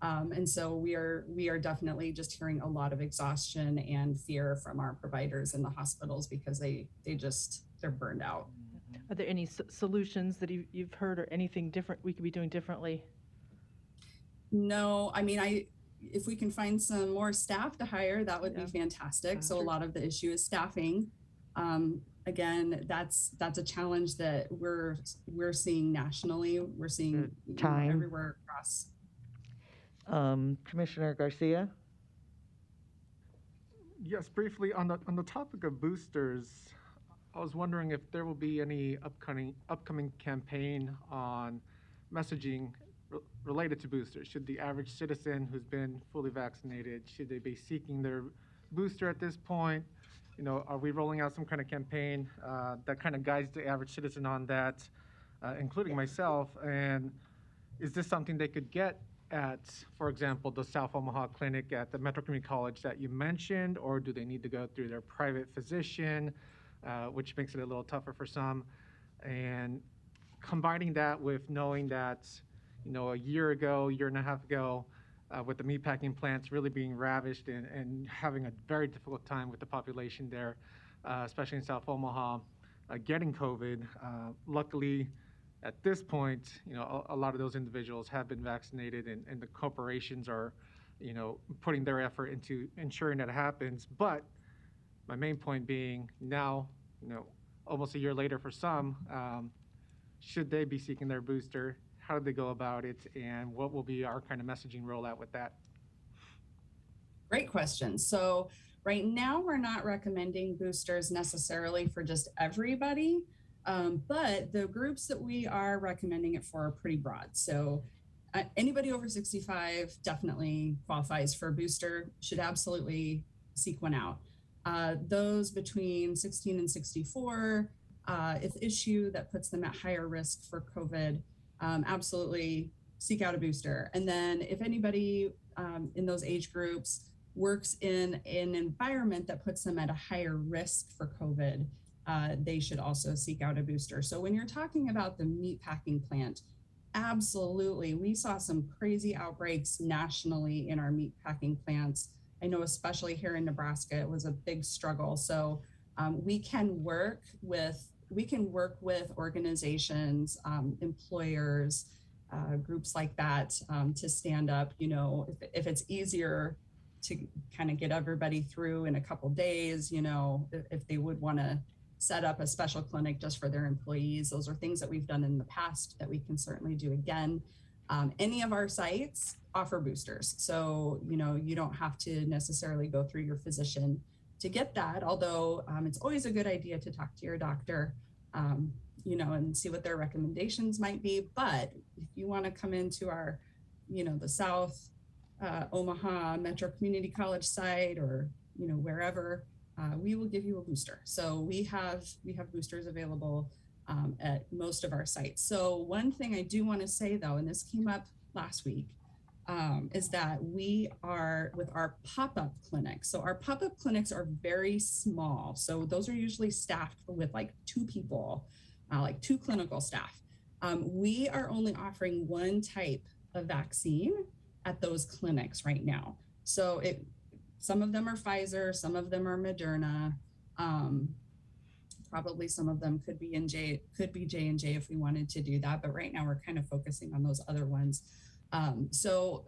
And so we are definitely just hearing a lot of exhaustion and fear from our providers in the hospitals because they're burned out. Are there any solutions that you've heard or anything different we could be doing differently? No, I mean, if we can find some more staff to hire, that would be fantastic. So a lot of the issue is staffing. Again, that's a challenge that we're seeing nationally. We're seeing everywhere across. Commissioner Garcia? Yes, briefly on the topic of boosters, I was wondering if there will be any upcoming campaign on messaging related to boosters. Should the average citizen who's been fully vaccinated, should they be seeking their booster at this point? You know, are we rolling out some kind of campaign that kind of guides the average citizen on that, including myself? And is this something they could get at, for example, the South Omaha clinic at the Metro Community College that you mentioned, or do they need to go through their private physician? Which makes it a little tougher for some. And combining that with knowing that, you know, a year and a half ago, with the meatpacking plants really being ravished and having a very difficult time with the population there, especially in South Omaha, getting COVID. Luckily, at this point, you know, a lot of those individuals have been vaccinated and the corporations are putting their effort into ensuring that it happens. But my main point being now, almost a year later for some, should they be seeking their booster? How do they go about it? And what will be our kind of messaging rollout with that? Great question. So right now, we're not recommending boosters necessarily for just everybody, but the groups that we are recommending it for are pretty broad. So anybody over 65 definitely qualifies for a booster, should absolutely seek one out. Those between 16 and 64, if issue that puts them at higher risk for COVID, absolutely seek out a booster. And then if anybody in those age groups works in an environment that puts them at a higher risk for COVID, they should also seek out a booster. So when you're talking about the meatpacking plant, absolutely, we saw some crazy outbreaks nationally in our meatpacking plants. I know especially here in Nebraska, it was a big struggle. So we can work with organizations, employers, groups like that to stand up. If it's easier to kind of get everybody through in a couple days, if they would want to set up a special clinic just for their employees, those are things that we've done in the past that we can certainly do again. Any of our sites offer boosters, so you don't have to necessarily go through your physician to get that, although it's always a good idea to talk to your doctor and see what their recommendations might be. But if you want to come into our the South Omaha Metro Community College site, or wherever, we will give you a booster. So we have boosters available at most of our sites. So one thing I do want to say though, and this came up last week, is that we are with our pop-up clinics. So our pop-up clinics are very small. So those are usually staffed with like 2 people, like 2 clinical staff. We are only offering one type of vaccine at those clinics right now. So some of them are Pfizer, some of them are Moderna. Probably some of them could be J&J if we wanted to do that. But right now we're kind of focusing on those other ones. So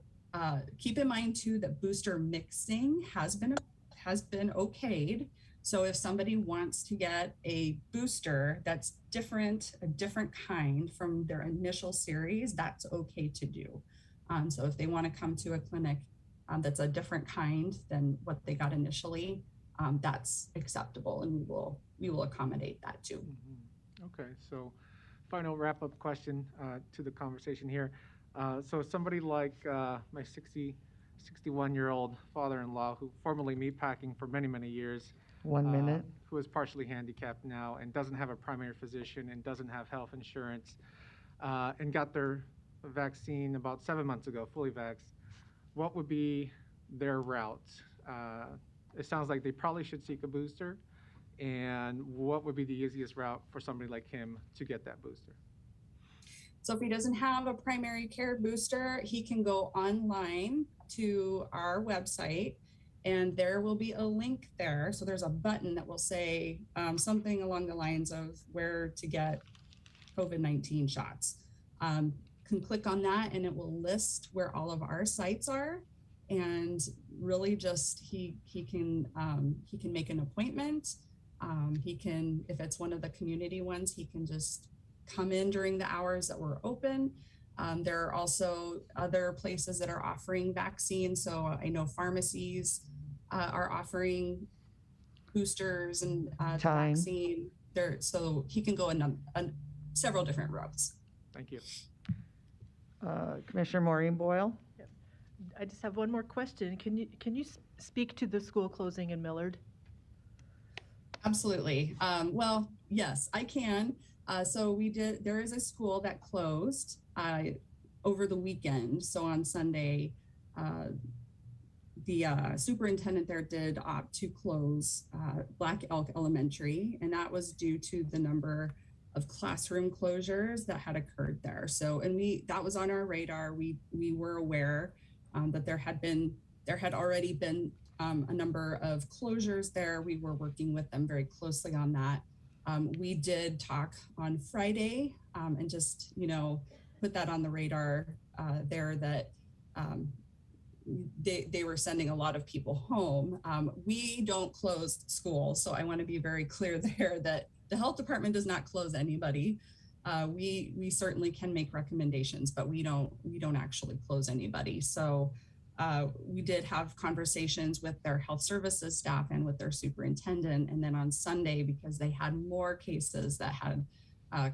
keep in mind too that booster mixing has been okayed. So if somebody wants to get a booster that's a different kind from their initial series, that's okay to do. So if they want to come to a clinic that's a different kind than what they got initially, that's acceptable, and we will accommodate that too. Mm-hmm. Okay, so final wrap-up question to the conversation here. So somebody like my 61-year-old father-in-law, who formerly meatpacking for many, many years, 1 minute. who is partially handicapped now and doesn't have a primary physician and doesn't have health insurance, and got their vaccine about 7 months ago, fully vaxxed, what would be their route? It sounds like they probably should seek a booster. And what would be the easiest route for somebody like him to get that booster? So if he doesn't have a primary care booster, he can go online to our website, and there will be a link there. So there's a button that will say something along the lines of where to get COVID-19 shots. Can click on that, and it will list where all of our sites are. And really just he can make an appointment. He can, if it's one of the community ones, he can just come in during the hours that we're open. There are also other places that are offering vaccines. So I know pharmacies are offering boosters and the vaccine there. So he can go in several different routes. Thank you. Commissioner Maureen Boyle? I just have one more question. Can you speak to the school closing in Millard? Absolutely. Well, yes, I can. So there is a school that closed over the weekend. So on Sunday, the superintendent there did opt to close Black Elk Elementary, and that was due to the number of classroom closures that had occurred there. So, and that was on our radar. We were aware that there had already been a number of closures there. We were working with them very closely on that. We did talk on Friday and just, put that on the radar there that, they were sending a lot of people home. We don't close schools, so I want to be very clear there that the health department does not close anybody. We certainly can make recommendations, but we don't actually close anybody. So we did have conversations with their health services staff and with their superintendent. And then on Sunday, because they had more cases that had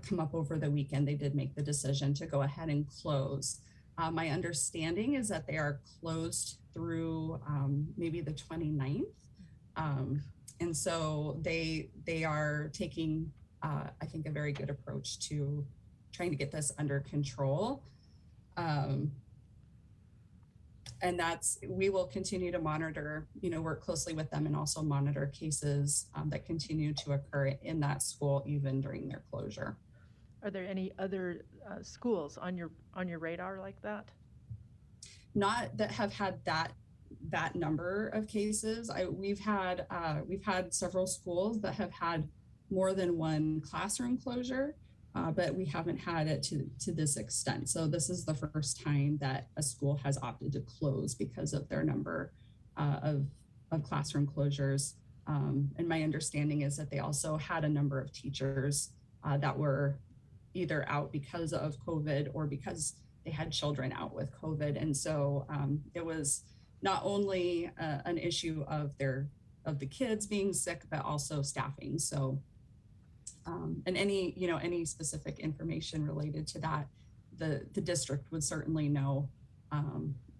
come up over the weekend, they did make the decision to go ahead and close. My understanding is that they are closed through maybe the 29th. And so they are taking, I think, a very good approach to trying to get this under control. And we will continue to monitor, work closely with them and also monitor cases that continue to occur in that school, even during their closure. Are there any other schools on your radar like that? Not that have had that number of cases. We've had several schools that have had more than one classroom closure, but we haven't had it to this extent. So this is the first time that a school has opted to close because of their number of classroom closures. And my understanding is that they also had a number of teachers that were either out because of COVID or because they had children out with COVID. And so it was not only an issue of the kids being sick, but also staffing. So, and any specific information related to that, the district would certainly know.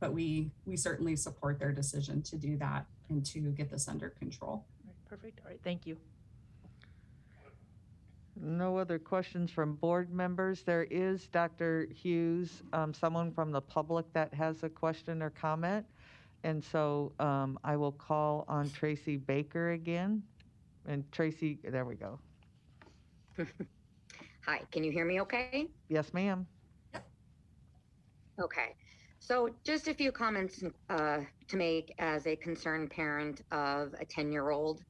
But we certainly support their decision to do that and to get this under control. All right, perfect. All right, thank you. No other questions from board members. There is, Dr. Hughes, someone from the public that has a question or comment. And so I will call on Tracy Baker again. And Tracy, there we go. Hi, can you hear me okay? Yes, ma'am. Okay, so just a few comments to make as a concerned parent of a 10-year-old.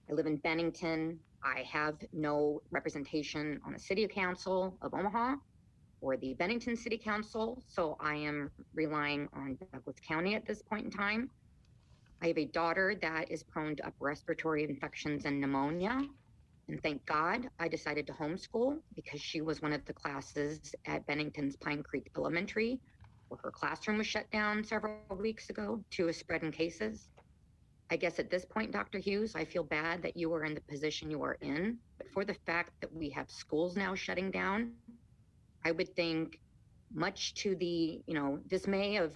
I live in Bennington. I have no representation on the City Council of Omaha or the Bennington City Council, so I am relying on Douglas County at this point in time. I have a daughter that is prone to upper respiratory infections and pneumonia, and thank God I decided to homeschool because she was one of the classes at Bennington's Pine Creek Elementary, where her classroom was shut down several weeks ago due to spreading cases. I guess at this point, Dr. Hughes, I feel bad that you are in the position you are in, but for the fact that we have schools now shutting down, I would think, much to the dismay of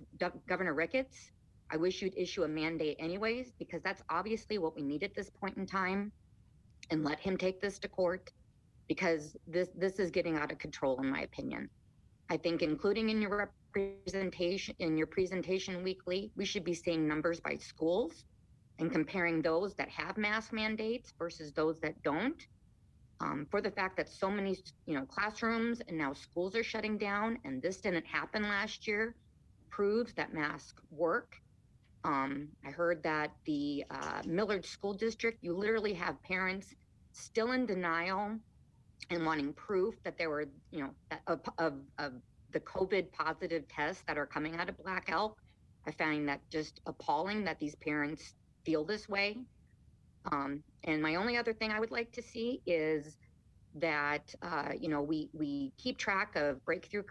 Governor Ricketts, I wish you'd issue a mandate anyways, because that's obviously what we need at this point in time, and let him take this to court, because this is getting out of control, in my opinion. I think including in your presentation weekly, we should be seeing numbers by schools and comparing those that have mask mandates versus those that don't. For the fact that so many classrooms and now schools are shutting down, and this didn't happen last year, proves that masks work. I heard that the Millard School District, you literally have parents still in denial and wanting proof that there were, of the COVID positive tests that are coming out of Black Elk. I find that just appalling that these parents feel this way. And my only other thing I would like to see is that, we keep track of breakthrough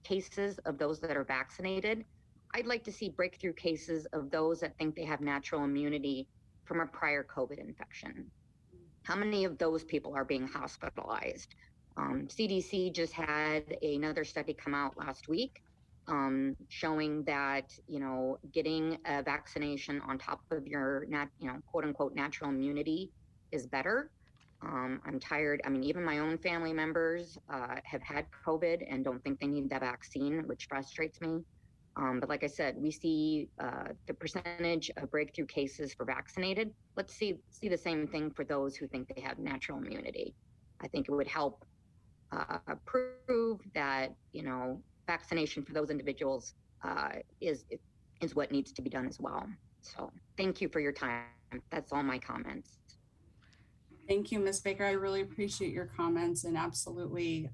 cases of those that are vaccinated. I'd like to see breakthrough cases of those that think they have natural immunity from a prior COVID infection. How many of those people are being hospitalized? CDC just had another study come out last week showing that, getting a vaccination on top of your, quote unquote, natural immunity is better. I'm tired. I mean, even my own family members have had COVID and don't think they need that vaccine, which frustrates me. But like I said, we see the percentage of breakthrough cases for vaccinated. Let's see the same thing for those who think they have natural immunity. I think it would help prove that, vaccination for those individuals is what needs to be done as well. So thank you for your time. That's all my comments. Thank you, Ms. Baker. I really appreciate your comments, and absolutely,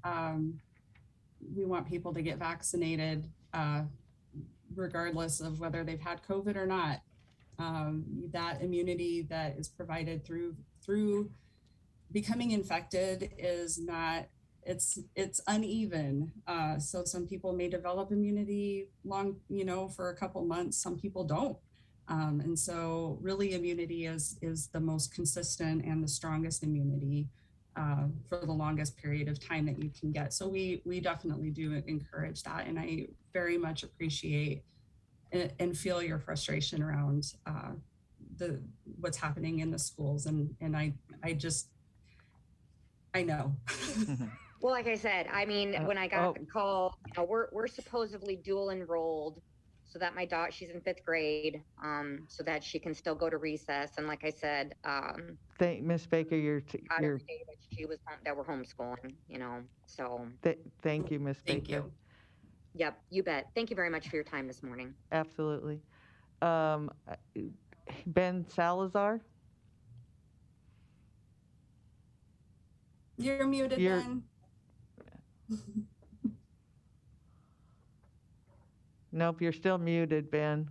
we want people to get vaccinated. regardless of whether they've had COVID or not. That immunity that is provided through becoming infected is not, it's uneven. So some people may develop immunity for a couple months, some people don't. And so really immunity is the most consistent and the strongest immunity for the longest period of time that you can get. So we definitely do encourage that. And I very much appreciate and feel your frustration around what's happening in the schools. And I know. Well, like I said, I mean, when I got the call, we're supposedly dual enrolled so that my daughter, she's in 5th grade, so that she can still go to recess. And like I said, Miss Baker, out every day that she was that we're homeschooling, so. Thank you, Miss Baker. Thank you. Yep, you bet. Thank you very much for your time this morning. Absolutely. Ben Salazar? You're muted, Ben. Nope, you're still muted, Ben.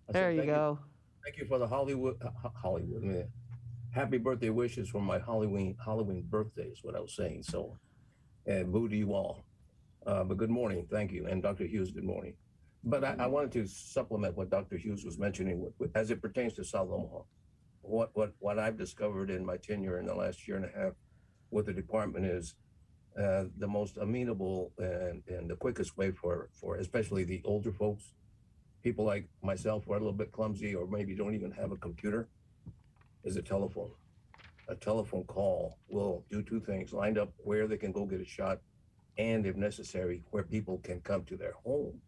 There you go. Thank you for the Hollywood, man. Happy birthday wishes for my Halloween birthday is what I was saying. So, and boo to you all. But good morning, thank you, and Dr. Hughes, good morning. But I wanted to supplement what Dr. Hughes was mentioning as it pertains to South Omaha. What I've discovered in my tenure in the last year and a half with the department is the most amenable and the quickest way for especially the older folks, people like myself who are a little bit clumsy or maybe don't even have a computer, is a telephone. A telephone call will do two things: lined up where they can go get a shot, and if necessary, where people can come to their home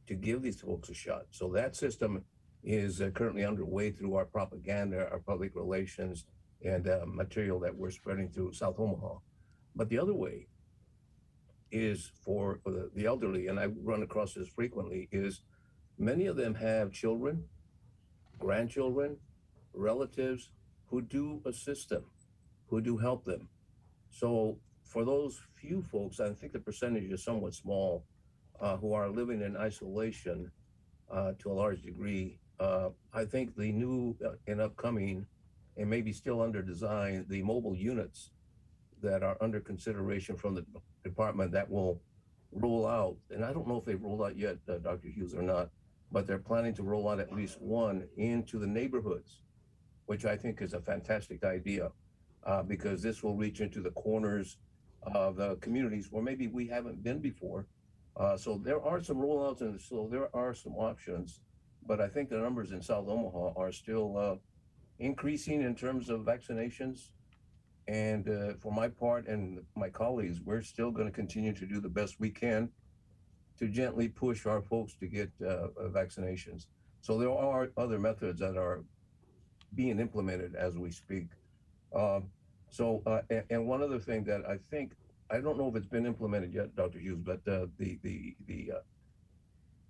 to give these folks a shot. So that system is currently underway through our propaganda, our public relations, and material that we're spreading through South Omaha. But the other way is for the elderly, and I run across this frequently, is many of them have children, grandchildren, relatives who do assist them, who do help them. So for those few folks, I think the percentage is somewhat small, who are living in isolation to a large degree. I think the new and upcoming, and maybe still under design, the mobile units that are under consideration from the department that will roll out, and I don't know if they've rolled out yet, Dr. Hughes, or not, but they're planning to roll out at least one into the neighborhoods, which I think is a fantastic idea, because this will reach into the corners of the communities where maybe we haven't been before. So there are some rollouts, and so there are some options, but I think the numbers in South Omaha are still increasing in terms of vaccinations. And for my part and my colleagues, we're still going to continue to do the best we can to gently push our folks to get vaccinations. So there are other methods that are being implemented as we speak. And one other thing that I don't know if it's been implemented yet, Dr. Hughes, but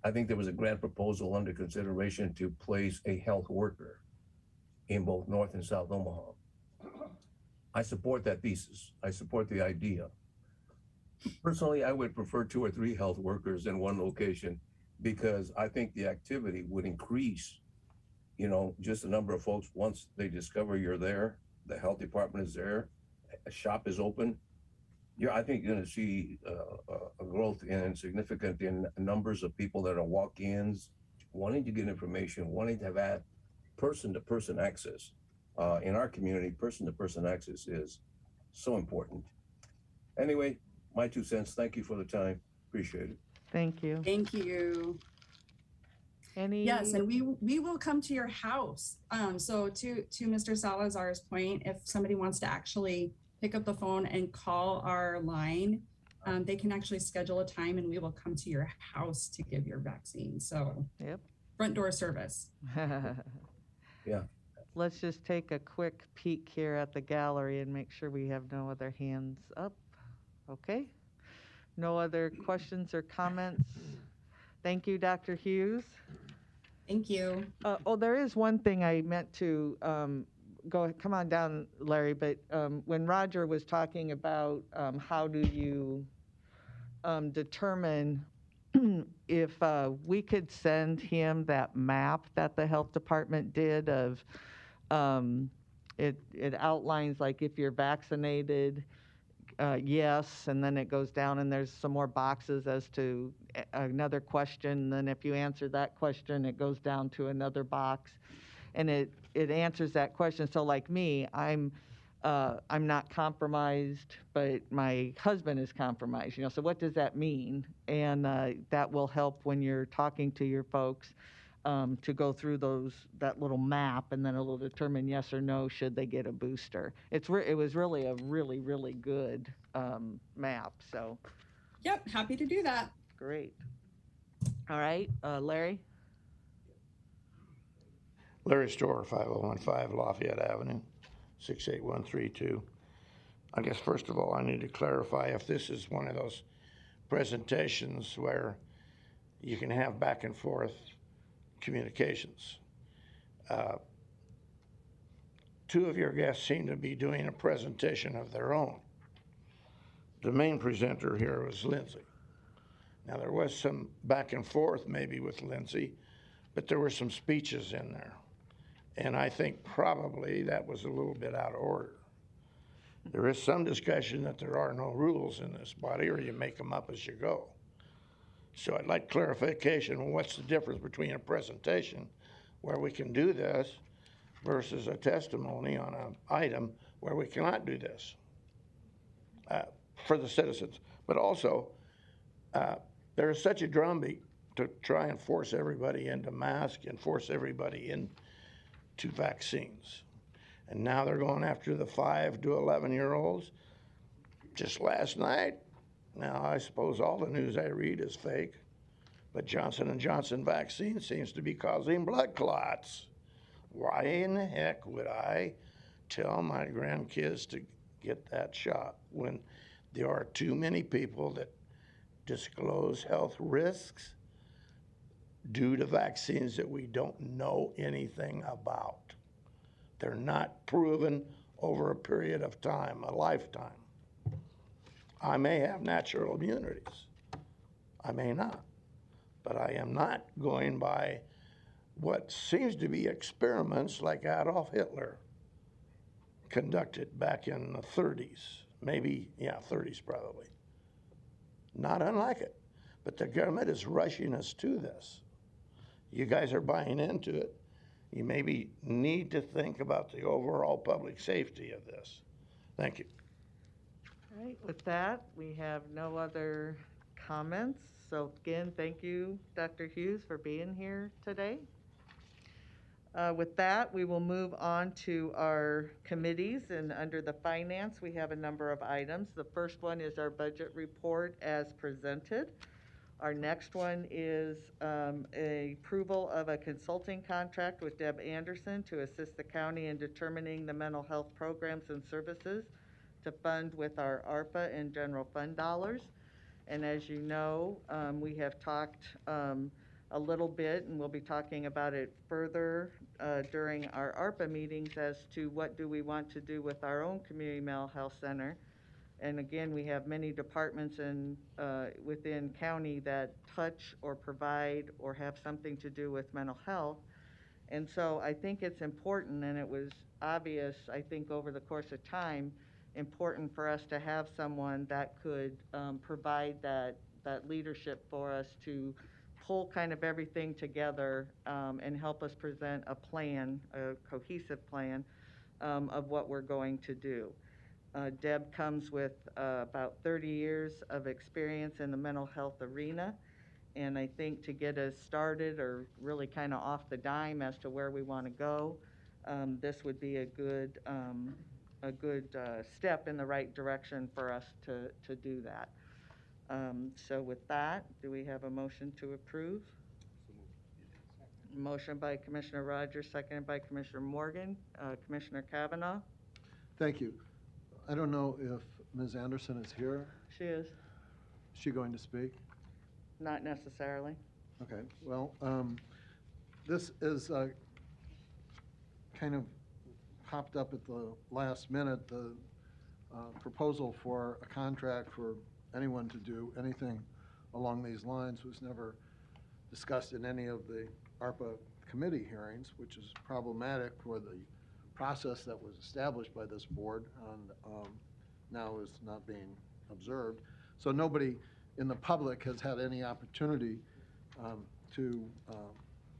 I think there was a grant proposal under consideration to place a health worker in both North and South Omaha. I support that thesis. I support the idea. Personally, I would prefer 2 or 3 health workers in one location, because I think the activity would increase, just the number of folks once they discover you're there, the health department is there, a shop is open. I think you're going to see a growth in significant in numbers of people that are walk-ins, wanting to get information, wanting to have person-to-person access. In our community, person-to-person access is so important. Anyway, my 2 cents. Thank you for the time. Appreciate it. Thank you. Thank you. Yes, and we will come to your house. So to Mr. Salazar's point, if somebody wants to actually pick up the phone and call our line, they can actually schedule a time and we will come to your house to give your vaccine. So yep, front door service. Yeah. Let's just take a quick peek here at the gallery and make sure we have no other hands up. Okay. No other questions or comments? Thank you, Dr. Hughes. Thank you. There is one thing I meant to come on down, Larry, but when Roger was talking about how do you determine if we could send him that map that the health department did of, it outlines like if you're vaccinated, yes, and then it goes down and there's some more boxes as to another question. Then if you answer that question, it goes down to another box, and it answers that question. So like me, I'm not compromised, but my husband is compromised. So what does that mean? And that will help when you're talking to your folks. To go through that little map, and then it'll determine yes or no should they get a booster. It was really a really good map. So Yep, happy to do that. great. All right, Larry. Larry Store, 5015 Lafayette Avenue, 68132. I guess first of all, I need to clarify if this is one of those presentations where you can have back and forth communications. Two of your guests seem to be doing a presentation of their own. The main presenter here was Lindsay. Now, there was some back and forth maybe with Lindsay, but there were some speeches in there. And I think probably that was a little bit out of order. There is some discussion that there are no rules in this body, or you make them up as you go. So I'd like clarification. What's the difference between a presentation where we can do this versus a testimony on an item where we cannot do this for the citizens? But also, there is such a drumbeat to try and force everybody into masks and force everybody into vaccines. And now they're going after the 5 to 11-year-olds. Just last night, now I suppose all the news I read is fake, but Johnson & Johnson vaccine seems to be causing blood clots. Why in the heck would I tell my grandkids to get that shot when there are too many people that disclose health risks due to vaccines that we don't know anything about? They're not proven over a period of time, a lifetime. I may have natural immunities. I may not. But I am not going by what seems to be experiments like Adolf Hitler conducted back in the 30s. Maybe, 30s probably. Not unlike it. But the government is rushing us to this. You guys are buying into it. You maybe need to think about the overall public safety of this. Thank you. All right, with that, we have no other comments. So again, thank you, Dr. Hughes, for being here today. With that, we will move on to our committees, and under the finance, we have a number of items. The first one is our budget report as presented. Our next one is a approval of a consulting contract with Deb Anderson to assist the county in determining the mental health programs and services to fund with our ARPA and general fund dollars. And as you know, we have talked a little bit, and we'll be talking about it further during our ARPA meetings as to what do we want to do with our own community mental health center. And again, we have many departments within county that touch or provide or have something to do with mental health. And so I think it's important, and it was obvious, I think, over the course of time, important for us to have someone that could provide that leadership for us to pull kind of everything together and help us present a plan, a cohesive plan of what we're going to do. Deb comes with about 30 years of experience in the mental health arena, and I think to get us started or really kind of off the dime as to where we want to go, this would be a good step in the right direction for us to do that. So with that, do we have a motion to approve? Motion by Commissioner Rogers, seconded by Commissioner Morgan. Commissioner Kavanaugh? Thank you. I don't know if Ms. Anderson is here. She is. Is she going to speak? Not necessarily. Okay, well, this is kind of popped up at the last minute, the proposal for a contract for anyone to do anything along these lines was never discussed in any of the ARPA committee hearings, which is problematic for the process that was established by this board and now is not being observed. So nobody in the public has had any opportunity to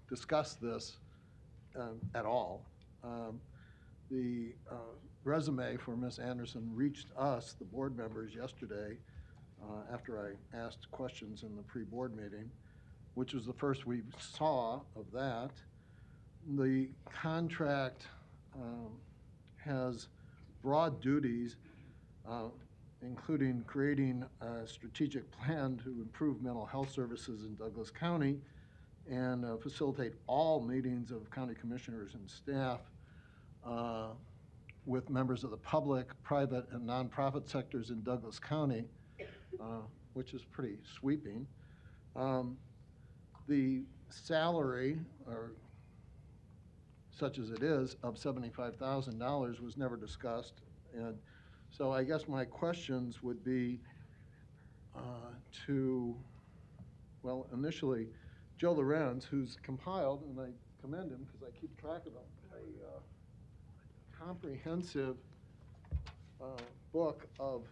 discuss this at all. The resume for Ms. Anderson reached us, the board members, yesterday after I asked questions in the pre-board meeting, which was the first we saw of that. The contract has broad duties, including creating a strategic plan to improve mental health services in Douglas County and facilitate all meetings of county commissioners and staff with members of the public, private, and nonprofit sectors in Douglas County, which is pretty sweeping. The salary, or such as it is, of $75,000 was never discussed. And so I guess my questions would be well, initially, Joe Lorenz, who's compiled, and I commend him because I keep track of them, a comprehensive book of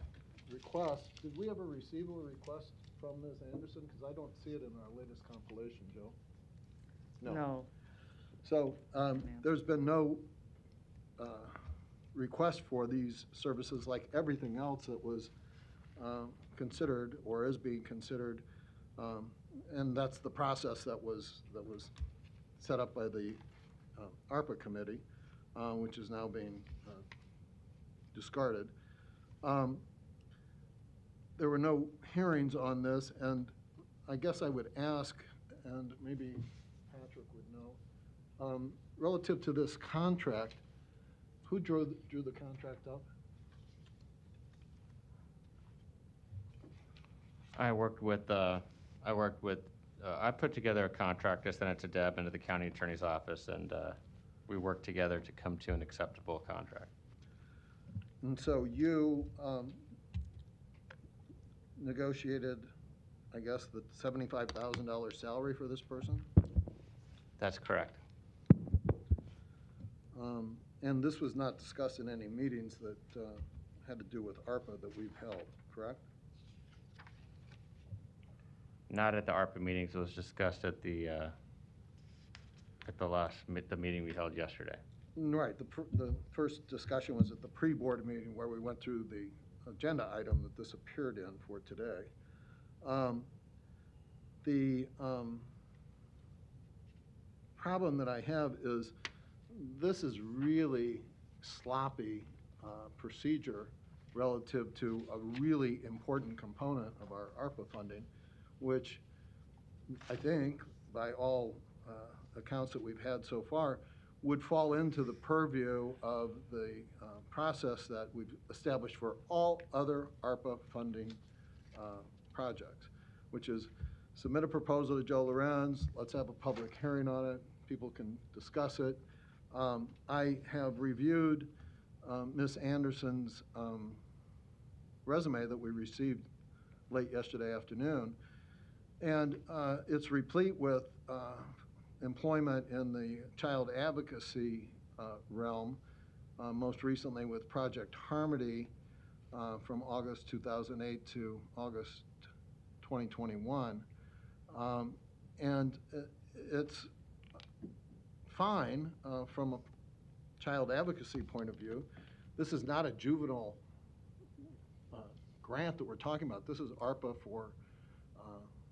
requests. Did we ever receive a request from Ms. Anderson? Because I don't see it in our latest compilation, Joe. No. So there's been no request for these services like everything else that was considered or is being considered. And that's the process that was set up by the ARPA committee, which is now being discarded. There were no hearings on this, and I guess I would ask, and maybe Patrick would know, relative to this contract, who drew the contract up? I put together a contract, I sent it to Deb and to the county attorney's office, and we worked together to come to an acceptable contract. And so you negotiated, I guess, the $75,000 salary for this person? That's correct. And this was not discussed in any meetings that had to do with ARPA that we've held, correct? Not at the ARPA meetings, it was discussed at the meeting we held yesterday. Right, the first discussion was at the pre-board meeting where we went through the agenda item that this appeared in for today. The problem that I have is this is really sloppy procedure relative to a really important component of our ARPA funding, which I think, by all accounts that we've had so far, would fall into the purview of the process that we've established for all other ARPA funding projects, which is submit a proposal to Joe Lorenz, let's have a public hearing on it, people can discuss it. I have reviewed Ms. Anderson's resume that we received late yesterday afternoon, and it's replete with employment in the child advocacy realm, most recently with Project Harmony from August 2008 to August 2021. And it's fine from a child advocacy point of view. This is not a juvenile grant that we're talking about. This is ARPA for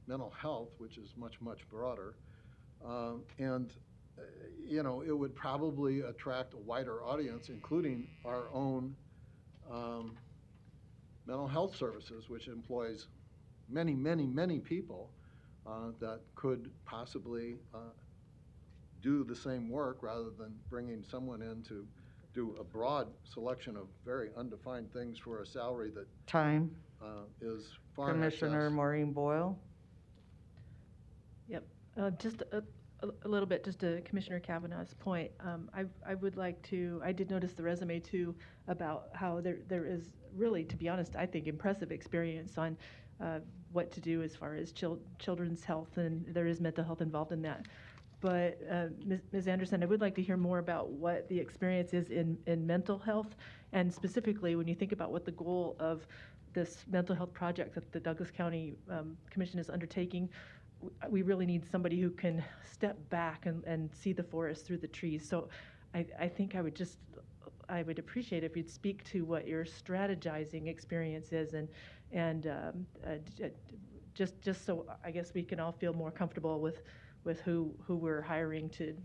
mental health, which is much, much broader. And you know, it would probably attract a wider audience, including our own mental health services, which employs many, many, many people that could possibly do the same work rather than bringing someone in to do a broad selection of very undefined things for a salary that Time. is far in excess. Commissioner Maureen Boyle? Yep, just a a little bit, just to Commissioner Kavanaugh's point, I would like to, I did notice the resume too about how there is really, to be honest, I think impressive experience on what to do as far as children's health, and there is mental health involved in that. But Ms. Anderson, I would like to hear more about what the experience is in mental health, and specifically when you think about what the goal of this mental health project that the Douglas County Commission is undertaking. We really need somebody who can step back and see the forest through the trees. So I think I would appreciate if you'd speak to what your strategizing experience is, and just so I guess we can all feel more comfortable with who we're hiring to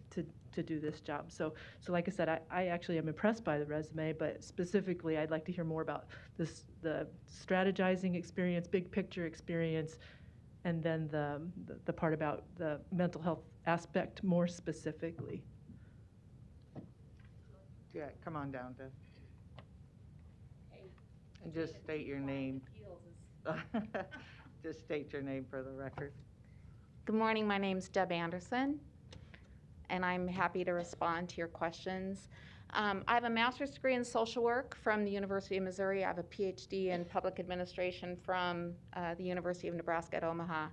do this job. So like I said, I actually am impressed by the resume, but specifically I'd like to hear more about the strategizing experience, big picture experience, and then the part about the mental health aspect more specifically. Yeah, come on down, Deb. And just state your name. Just state your name for the record. Good morning, my name's Deb Anderson, and I'm happy to respond to your questions. I have a master's degree in social work from the University of Missouri. I have a PhD in public administration from the University of Nebraska at Omaha.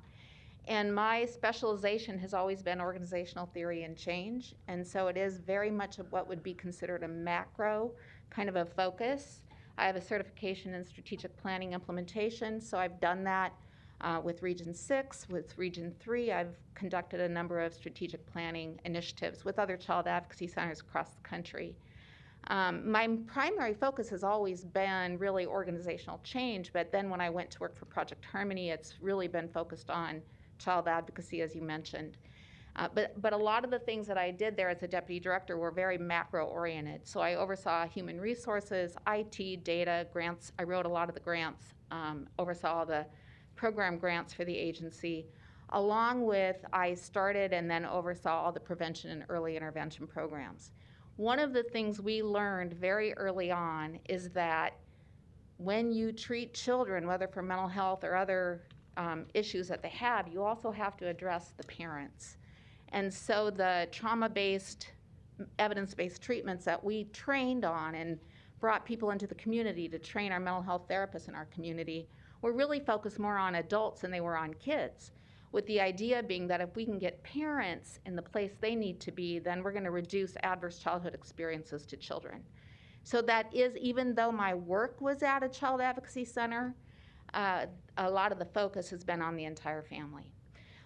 And my specialization has always been organizational theory and change, and so it is very much of what would be considered a macro kind of a focus. I have a certification in strategic planning implementation, so I've done that with Region 6, with Region 3. I've conducted a number of strategic planning initiatives with other child advocacy centers across the country. My primary focus has always been really organizational change, but then when I went to work for Project Harmony, it's really been focused on child advocacy, as you mentioned. But a lot of the things that I did there as a deputy director were very macro-oriented. So I oversaw human resources, IT, data, grants. I wrote a lot of the grants, oversaw the program grants for the agency, along with I started and then oversaw all the prevention and early intervention programs. One of the things we learned very early on is that when you treat children, whether for mental health or other issues that they have, you also have to address the parents. And so the trauma-based, evidence-based treatments that we trained on and brought people into the community to train our mental health therapists in our community were really focused more on adults than they were on kids, with the idea being that if we can get parents in the place they need to be, then we're going to reduce adverse childhood experiences to children. So that is, even though my work was at a child advocacy center, a lot of the focus has been on the entire family.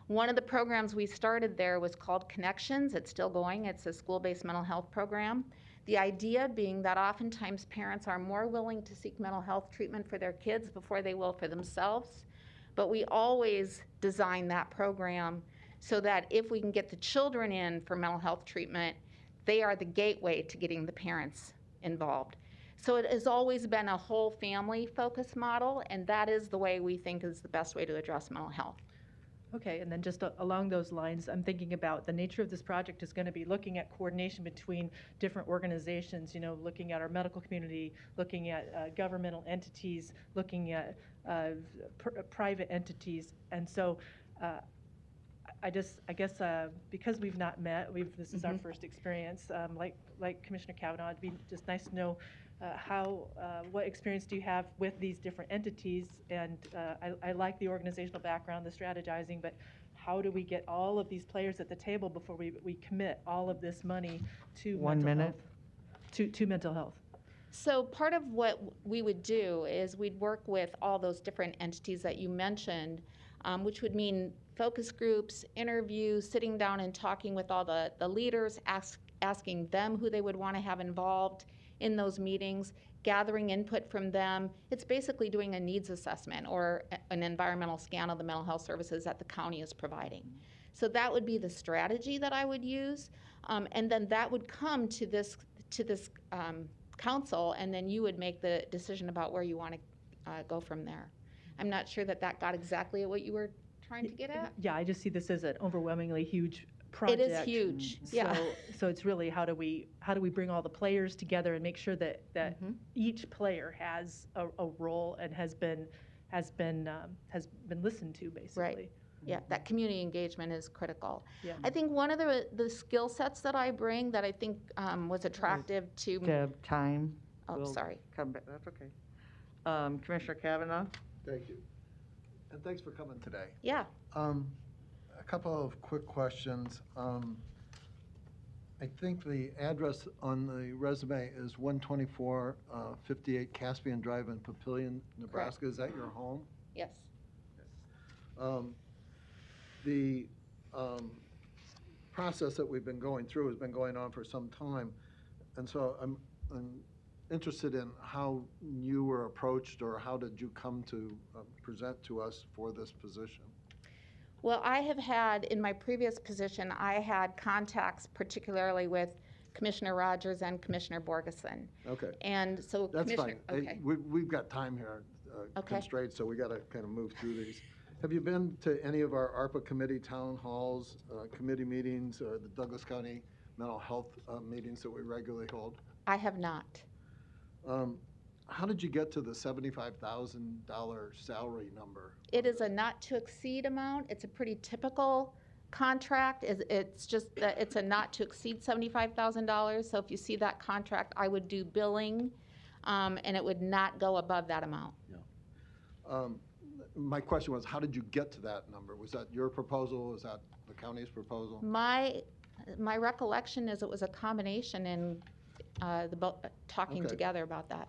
One of the programs we started there was called Connections. It's still going. It's a school-based mental health program. The idea being that oftentimes parents are more willing to seek mental health treatment for their kids before they will for themselves. But we always design that program so that if we can get the children in for mental health treatment, they are the gateway to getting the parents involved. So it has always been a whole family focus model, and that is the way we think is the best way to address mental health. Okay, and then just along those lines, I'm thinking about the nature of this project is going to be looking at coordination between different organizations, looking at our medical community, looking at governmental entities, looking at private entities. And so I guess because we've not met, this is our first experience, like Commissioner Kavanaugh, it'd be just nice to know what experience do you have with these different entities? And I like the organizational background, the strategizing, but how do we get all of these players at the table before we commit all of this money to mental health? To mental health. So part of what we would do is we'd work with all those different entities that you mentioned, which would mean focus groups, interviews, sitting down and talking with all the leaders, asking them who they would want to have involved in those meetings, gathering input from them. It's basically doing a needs assessment or an environmental scan of the mental health services that the county is providing. So that would be the strategy that I would use, and then that would come to this council, and then you would make the decision about where you want to go from there. I'm not sure that got exactly at what you were trying to get at. Yeah, I just see this as an overwhelmingly huge project. It is huge. Yeah. So it's really how do we bring all the players together and make sure that each player has a role and has been listened to, basically. Right. Yeah, that community engagement is critical. Yeah. I think one of the skill sets that I bring that I think was attractive to. Deb, time. Oh, We'll sorry. Come back, that's okay. Commissioner Kavanaugh? Thank you. And thanks for coming today. Yeah. A couple of quick questions. I think the address on the resume is 12458 Caspian Drive in Papillion, Nebraska. Is that your home? Yes. The process that we've been going through has been going on for some time, and so I'm interested in how you were approached, or how did you come to present to us for this position? Well, I have had, in my previous position, I had contacts particularly with Commissioner Rogers and Commissioner Borgeson. Okay. And so That's Commissioner, fine. okay. We've got time here, Okay. constraints, so we got to kind of move through these. Have you been to any of our ARPA committee town halls, committee meetings, or the Douglas County mental health meetings that we regularly hold? I have not. How did you get to the $75,000 salary number? It is a not to exceed amount. It's a pretty typical contract. It's just that it's a not to exceed $75,000. So if you see that contract, I would do billing, and it would not go above that amount. My question was, how did you get to that number? Was that your proposal? Was that the county's proposal? My recollection is it was a combination in talking Okay. together about that.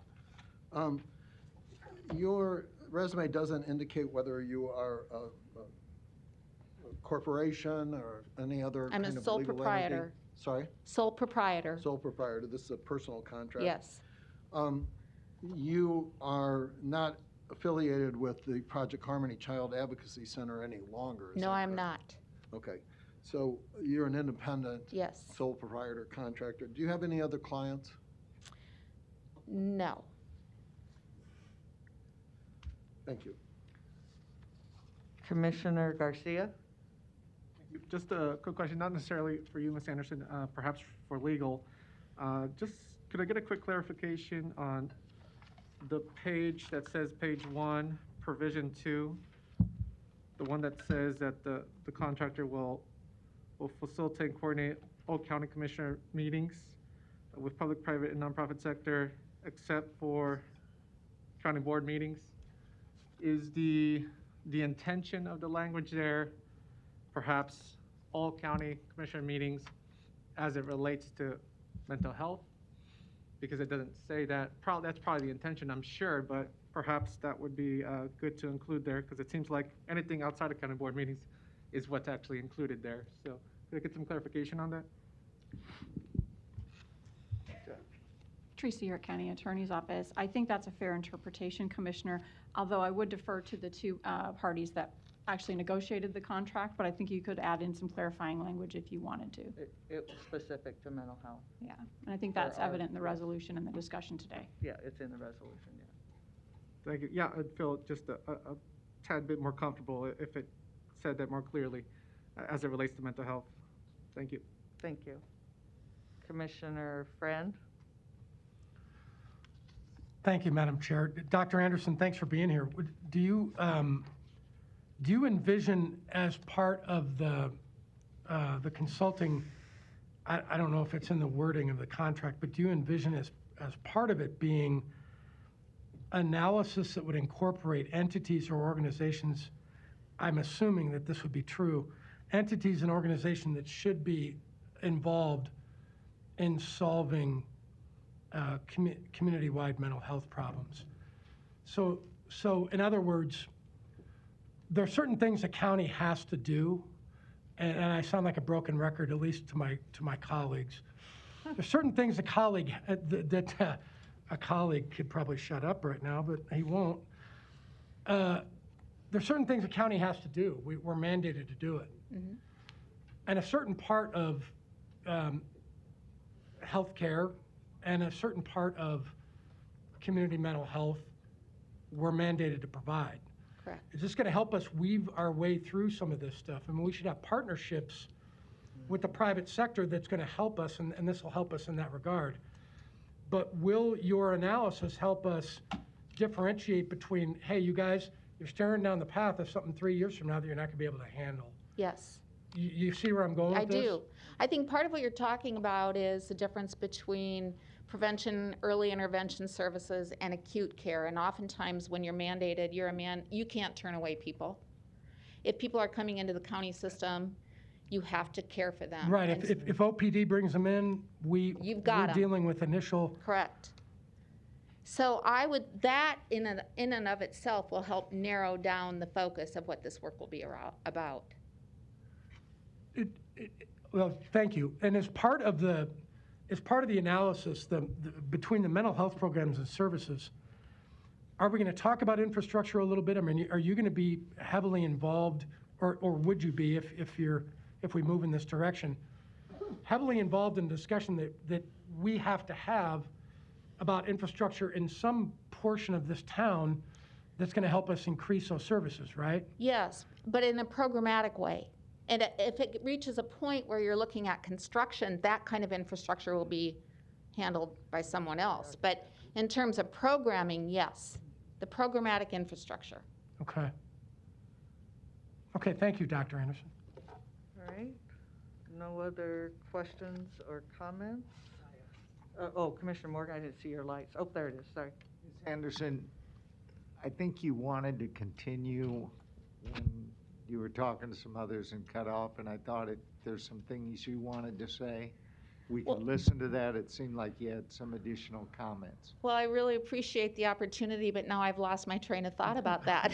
Your resume doesn't indicate whether you are a corporation or any other I'm kind a of sole legal proprietor. entity. Sorry? Sole proprietor. Sole proprietor. This is a personal contract? Yes. You are not affiliated with the Project Harmony Child Advocacy Center any longer, is No, that I'm correct? not. Okay. So you're an independent Yes. sole proprietor contractor. Do you have any other clients? No. Thank you. Commissioner Garcia? Just a quick question, not necessarily for you, Ms. Anderson, perhaps for legal. Just, could I get a quick clarification on the page that says page 1, provision 2? The one that says that the contractor will facilitate and coordinate all county commissioner meetings with public, private, and nonprofit sector, except for county board meetings. Is the intention of the language there perhaps all county commissioner meetings as it relates to mental health? Because it doesn't say that. That's probably the intention, I'm sure, but perhaps that would be good to include there, because it seems like anything outside of county board meetings is what's actually included there. So could I get some clarification on that? Tracy, York County Attorney's Office. I think that's a fair interpretation, Commissioner, although I would defer to the two parties that actually negotiated the contract, but I think you could add in some clarifying language if you wanted to. It was specific to mental health. Yeah, and I think that's There are- evident in the resolution and the discussion today. Yeah, it's in the resolution, yeah. Thank you. Yeah, I'd feel just a tad bit more comfortable if it said that more clearly as it relates to mental health. Thank you. Thank you. Commissioner Friend? Thank you, Madam Chair. Dr. Anderson, thanks for being here. Do you envision as part of the consulting, I don't know if it's in the wording of the contract, but do you envision as part of it being analysis that would incorporate entities or organizations, I'm assuming that this would be true, entities and organizations that should be involved in solving community-wide mental health problems. So in other words, there are certain things the county has to do, and I sound like a broken record, at least to my colleagues. There's certain things a colleague could probably shut up right now, but he won't. There's certain things the county has to do. We're mandated to do it. Mm-hmm. And a certain part of healthcare and a certain part of community mental health we're mandated to provide. Correct. Is this going to help us weave our way through some of this stuff? I mean, we should have partnerships with the private sector that's going to help us, and this will help us in that regard. But will your analysis help us differentiate between, hey, you guys, you're staring down the path of something 3 years from now that you're not gonna be able to handle. Yes. You see where I'm going I with this? do. I think part of what you're talking about is the difference between prevention, early intervention services, and acute care. And oftentimes, when you're mandated, you can't turn away people. If people are coming into the county system, you have to care for them. Right, And if OPD brings them in, You've got we're 'em. dealing with initial. Correct. So that in and of itself will help narrow down the focus of what this work will be about. Well, thank you. And as part of the analysis, between the mental health programs and services, are we going to talk about infrastructure a little bit? I mean, are you going to be heavily involved, or would you be if we move in this direction, heavily involved in discussion that we have to have about infrastructure in some portion of this town that's going to help us increase those services, right? Yes, but in a programmatic way. And if it reaches a point where you're looking at construction, that kind of infrastructure will be handled by someone else. But in terms of programming, yes, the programmatic infrastructure. Okay. Okay, thank you, Dr. Anderson. All right. No other questions or comments? Commissioner Morgan, I didn't see your lights. Oh, there it is, sorry. Ms. Anderson, I think you wanted to continue when you were talking to some others and cut off, and I thought there's some things you wanted to say. We can listen to that. It seemed like you had some additional comments. Well, I really appreciate the opportunity, but now I've lost my train of thought about that.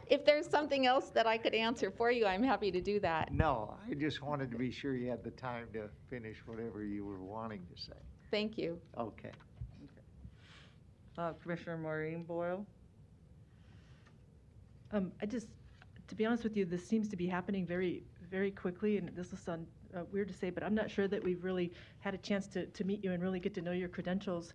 If there's something else that I could answer for you, I'm happy to do that. No, I just wanted to be sure you had the time to finish whatever you were wanting to say. Thank you. Okay. Commissioner Maureen Boyle? To be honest with you, this seems to be happening very, very quickly, and this will sound weird to say, but I'm not sure that we've really had a chance to meet you and really get to know your credentials.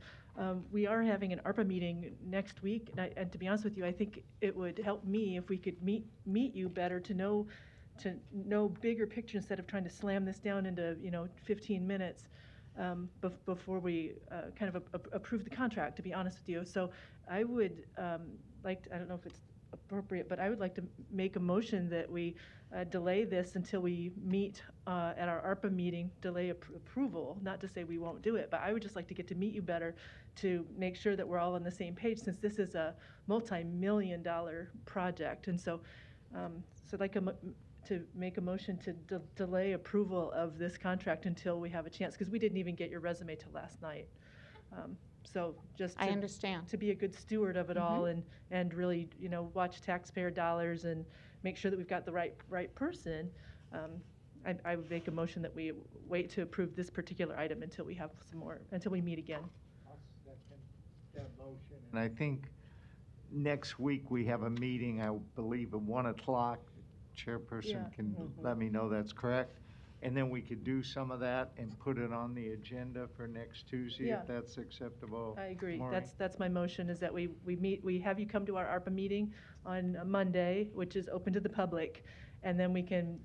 We are having an ARPA meeting next week, and to be honest with you, I think it would help me if we could meet you better to know bigger picture instead of trying to slam this down into 15 minutes before we kind of approve the contract. To be honest with you, so I would I don't know if it's appropriate, but I would like to make a motion that we delay this until we meet at our ARPA meeting, delay approval, not to say we won't do it, but I would just like to get to meet you better to make sure that we're all on the same page, since this is a multi-million-dollar project. And so I'd like to make a motion to delay approval of this contract until we have a chance, because we didn't even get your resume till last night. So just I understand. To be a good steward of it all and really, watch taxpayer dollars and make sure that we've got the right person, I would make a motion that we wait to approve this particular item until we have some more, until we meet again. I'll second that motion. And I think next week we have a meeting, I believe at 1 o'clock. The chairperson can let me know that's correct. And then we could do some of that and put it on the agenda for next Tuesday, if that's acceptable. I agree. Maureen? That's my motion, is that we have you come to our ARPA meeting on Monday, which is open to the public, and then we can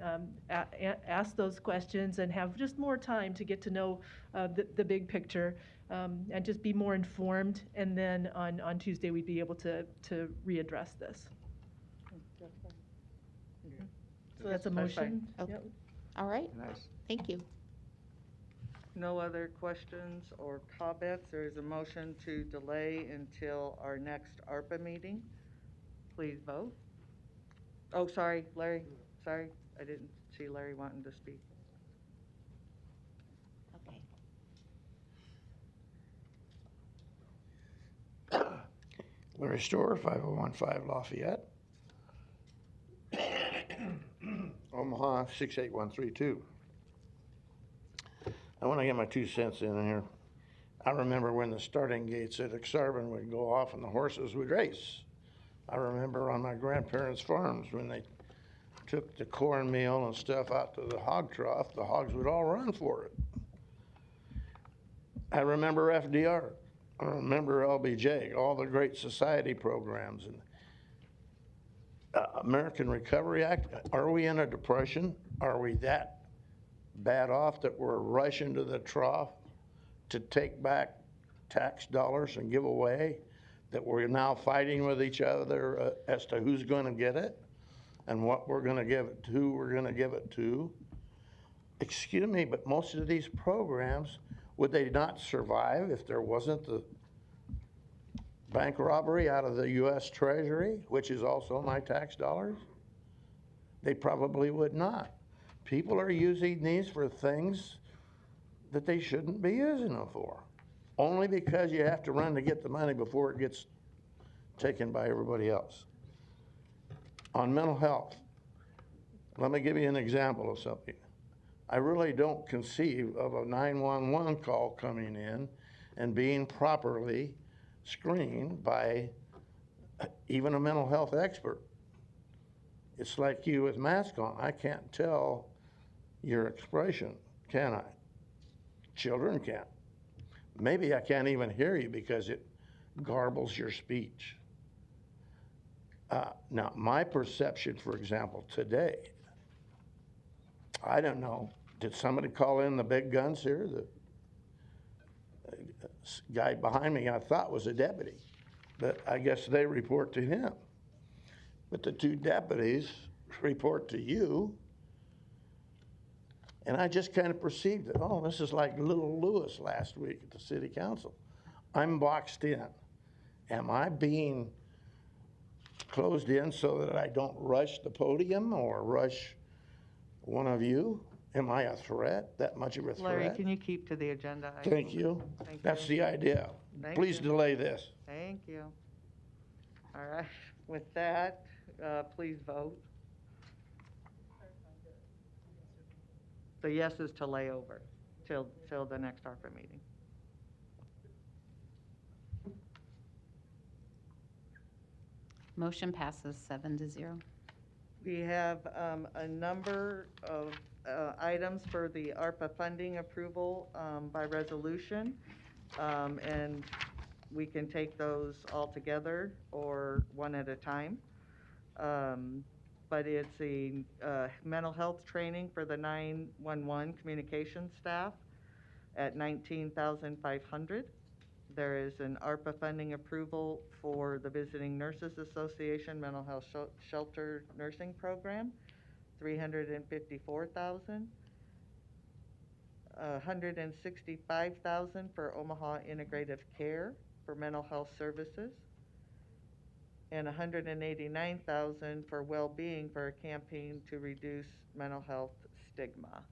ask those questions and have just more time to get to know the big picture, and just be more informed. And then on Tuesday, we'd be able to readdress this. So that's a motion. Okay. Yep. All right. Nice. Thank you. No other questions or comments? There is a motion to delay until our next ARPA meeting. Please vote. Oh, sorry, Larry. Sorry, I didn't see Larry wanting to speak. Okay. Larry Storer, 5015 Lafayette. Omaha 68132. I want to get my 2 cents in here. I remember when the starting gates at Exarban would go off and the horses would race. I remember on my grandparents' farms when they took the cornmeal and stuff out to the hog trough, the hogs would all run for it. I remember FDR. I remember LBJ, all the great society programs and American Recovery Act. Are we in a depression? Are we that bad off that we're rushing to the trough to take back tax dollars and give away that we're now fighting with each other as to who's going to get it and what we're going to give it to, who we're going to give it to. Excuse me, but most of these programs, would they not survive if there wasn't the bank robbery out of the U.S. Treasury, which is also my tax dollars? They probably would not. People are using these for things that they shouldn't be using them for, only because you have to run to get the money before it gets taken by everybody else. On mental health, let me give you an example of something. I really don't conceive of a 911 call coming in and being properly screened by even a mental health expert. It's like you with mask on. I can't tell your expression, can I? Children can't. Maybe I can't even hear you because it garbles your speech. Now, my perception, for example, today, I don't know, did somebody call in the big guns here? The guy behind me I thought was a deputy, but I guess they report to him. But the two deputies report to you, and I just kind of perceived it. Oh, this is like little Lewis last week at the city council. I'm boxed in. Am I being closed in so that I don't rush the podium or rush one of you? Am I a threat, that much of a threat? Larry, can you keep to the agenda? Thank you. Thank That's you. the idea. Thank Please you. delay this. Thank you. All right, with that, please vote. The yes is to lay over till the next ARPA meeting. Motion passes 7-0. We have a number of items for the ARPA funding approval by resolution, and we can take those all together or one at a time. But it's the mental health training for the 911 communication staff at $19,500. There is an ARPA funding approval for the Visiting Nurses Association Mental Health Shelter Nursing Program, $354,000. $165,000 for Omaha Integrative Care for mental health services, and $189,000 for well-being for a campaign to reduce mental health stigma.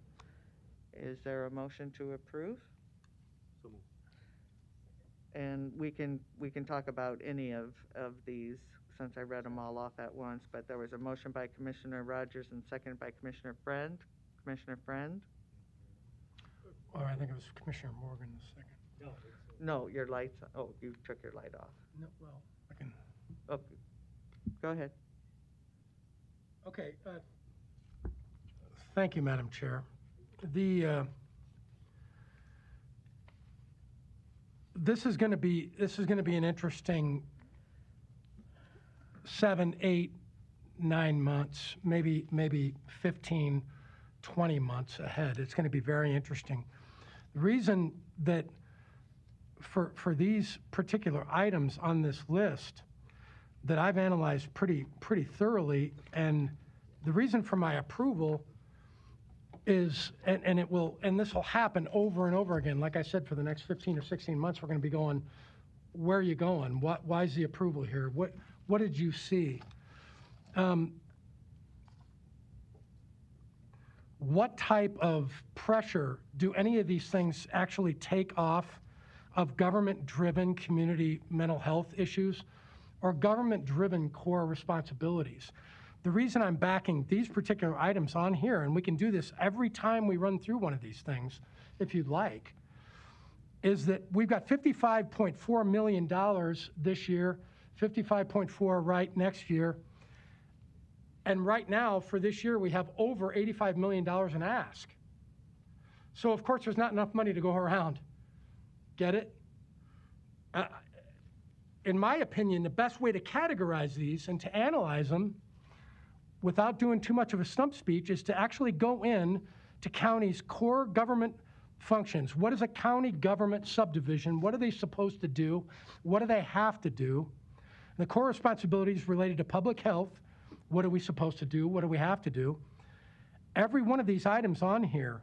Is there a motion to approve? So moved. And we can talk about any of these since I read them all off at once, but there was a motion by Commissioner Rogers and seconded by Commissioner Friend. Commissioner Friend? Or I think it was Commissioner Morgan the second. No, your lights, oh, you took your light off. No, well, I can. Oh, go ahead. Okay. Thank you, Madam Chair. This is going to be an interesting 7, 8, 9 months, maybe 15, 20 months ahead. It's going to be very interesting. The reason that for these particular items on this list that I've analyzed pretty thoroughly, and the reason for my approval is, and this will happen over and over again. Like I said, for the next 15 or 16 months, we're going to be going, where are you going? Why is the approval here? What did you see? What type of pressure do any of these things actually take off of government-driven community mental health issues or government-driven core responsibilities? The reason I'm backing these particular items on here, and we can do this every time we run through one of these things, if you'd like, is that we've got $55.4 million this year, $55.4 right next year. And right now, for this year, we have over $85 million in ask. So, of course, there's not enough money to go around. Get it? In my opinion, the best way to categorize these and to analyze them without doing too much of a stump speech is to actually go in to counties' core government functions. What is a county government subdivision? What are they supposed to do? What do they have to do? The core responsibilities related to public health. What are we supposed to do? What do we have to do? Every one of these items on here,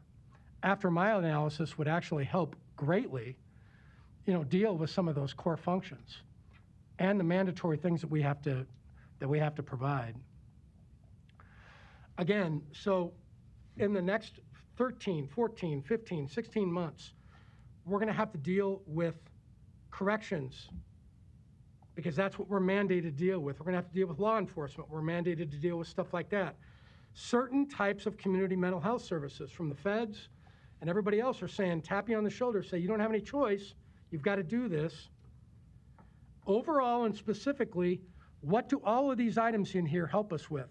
after my analysis, would actually help greatly, deal with some of those core functions and the mandatory things that we have to provide. Again, so in the next 13, 14, 15, 16 months, we're going to have to deal with corrections because that's what we're mandated to deal with. We're going to have to deal with law enforcement. We're mandated to deal with stuff like that. Certain types of community mental health services from the feds and everybody else are saying, tap you on the shoulder, say you don't have any choice. You've got to do this. Overall and specifically, what do all of these items in here help us with?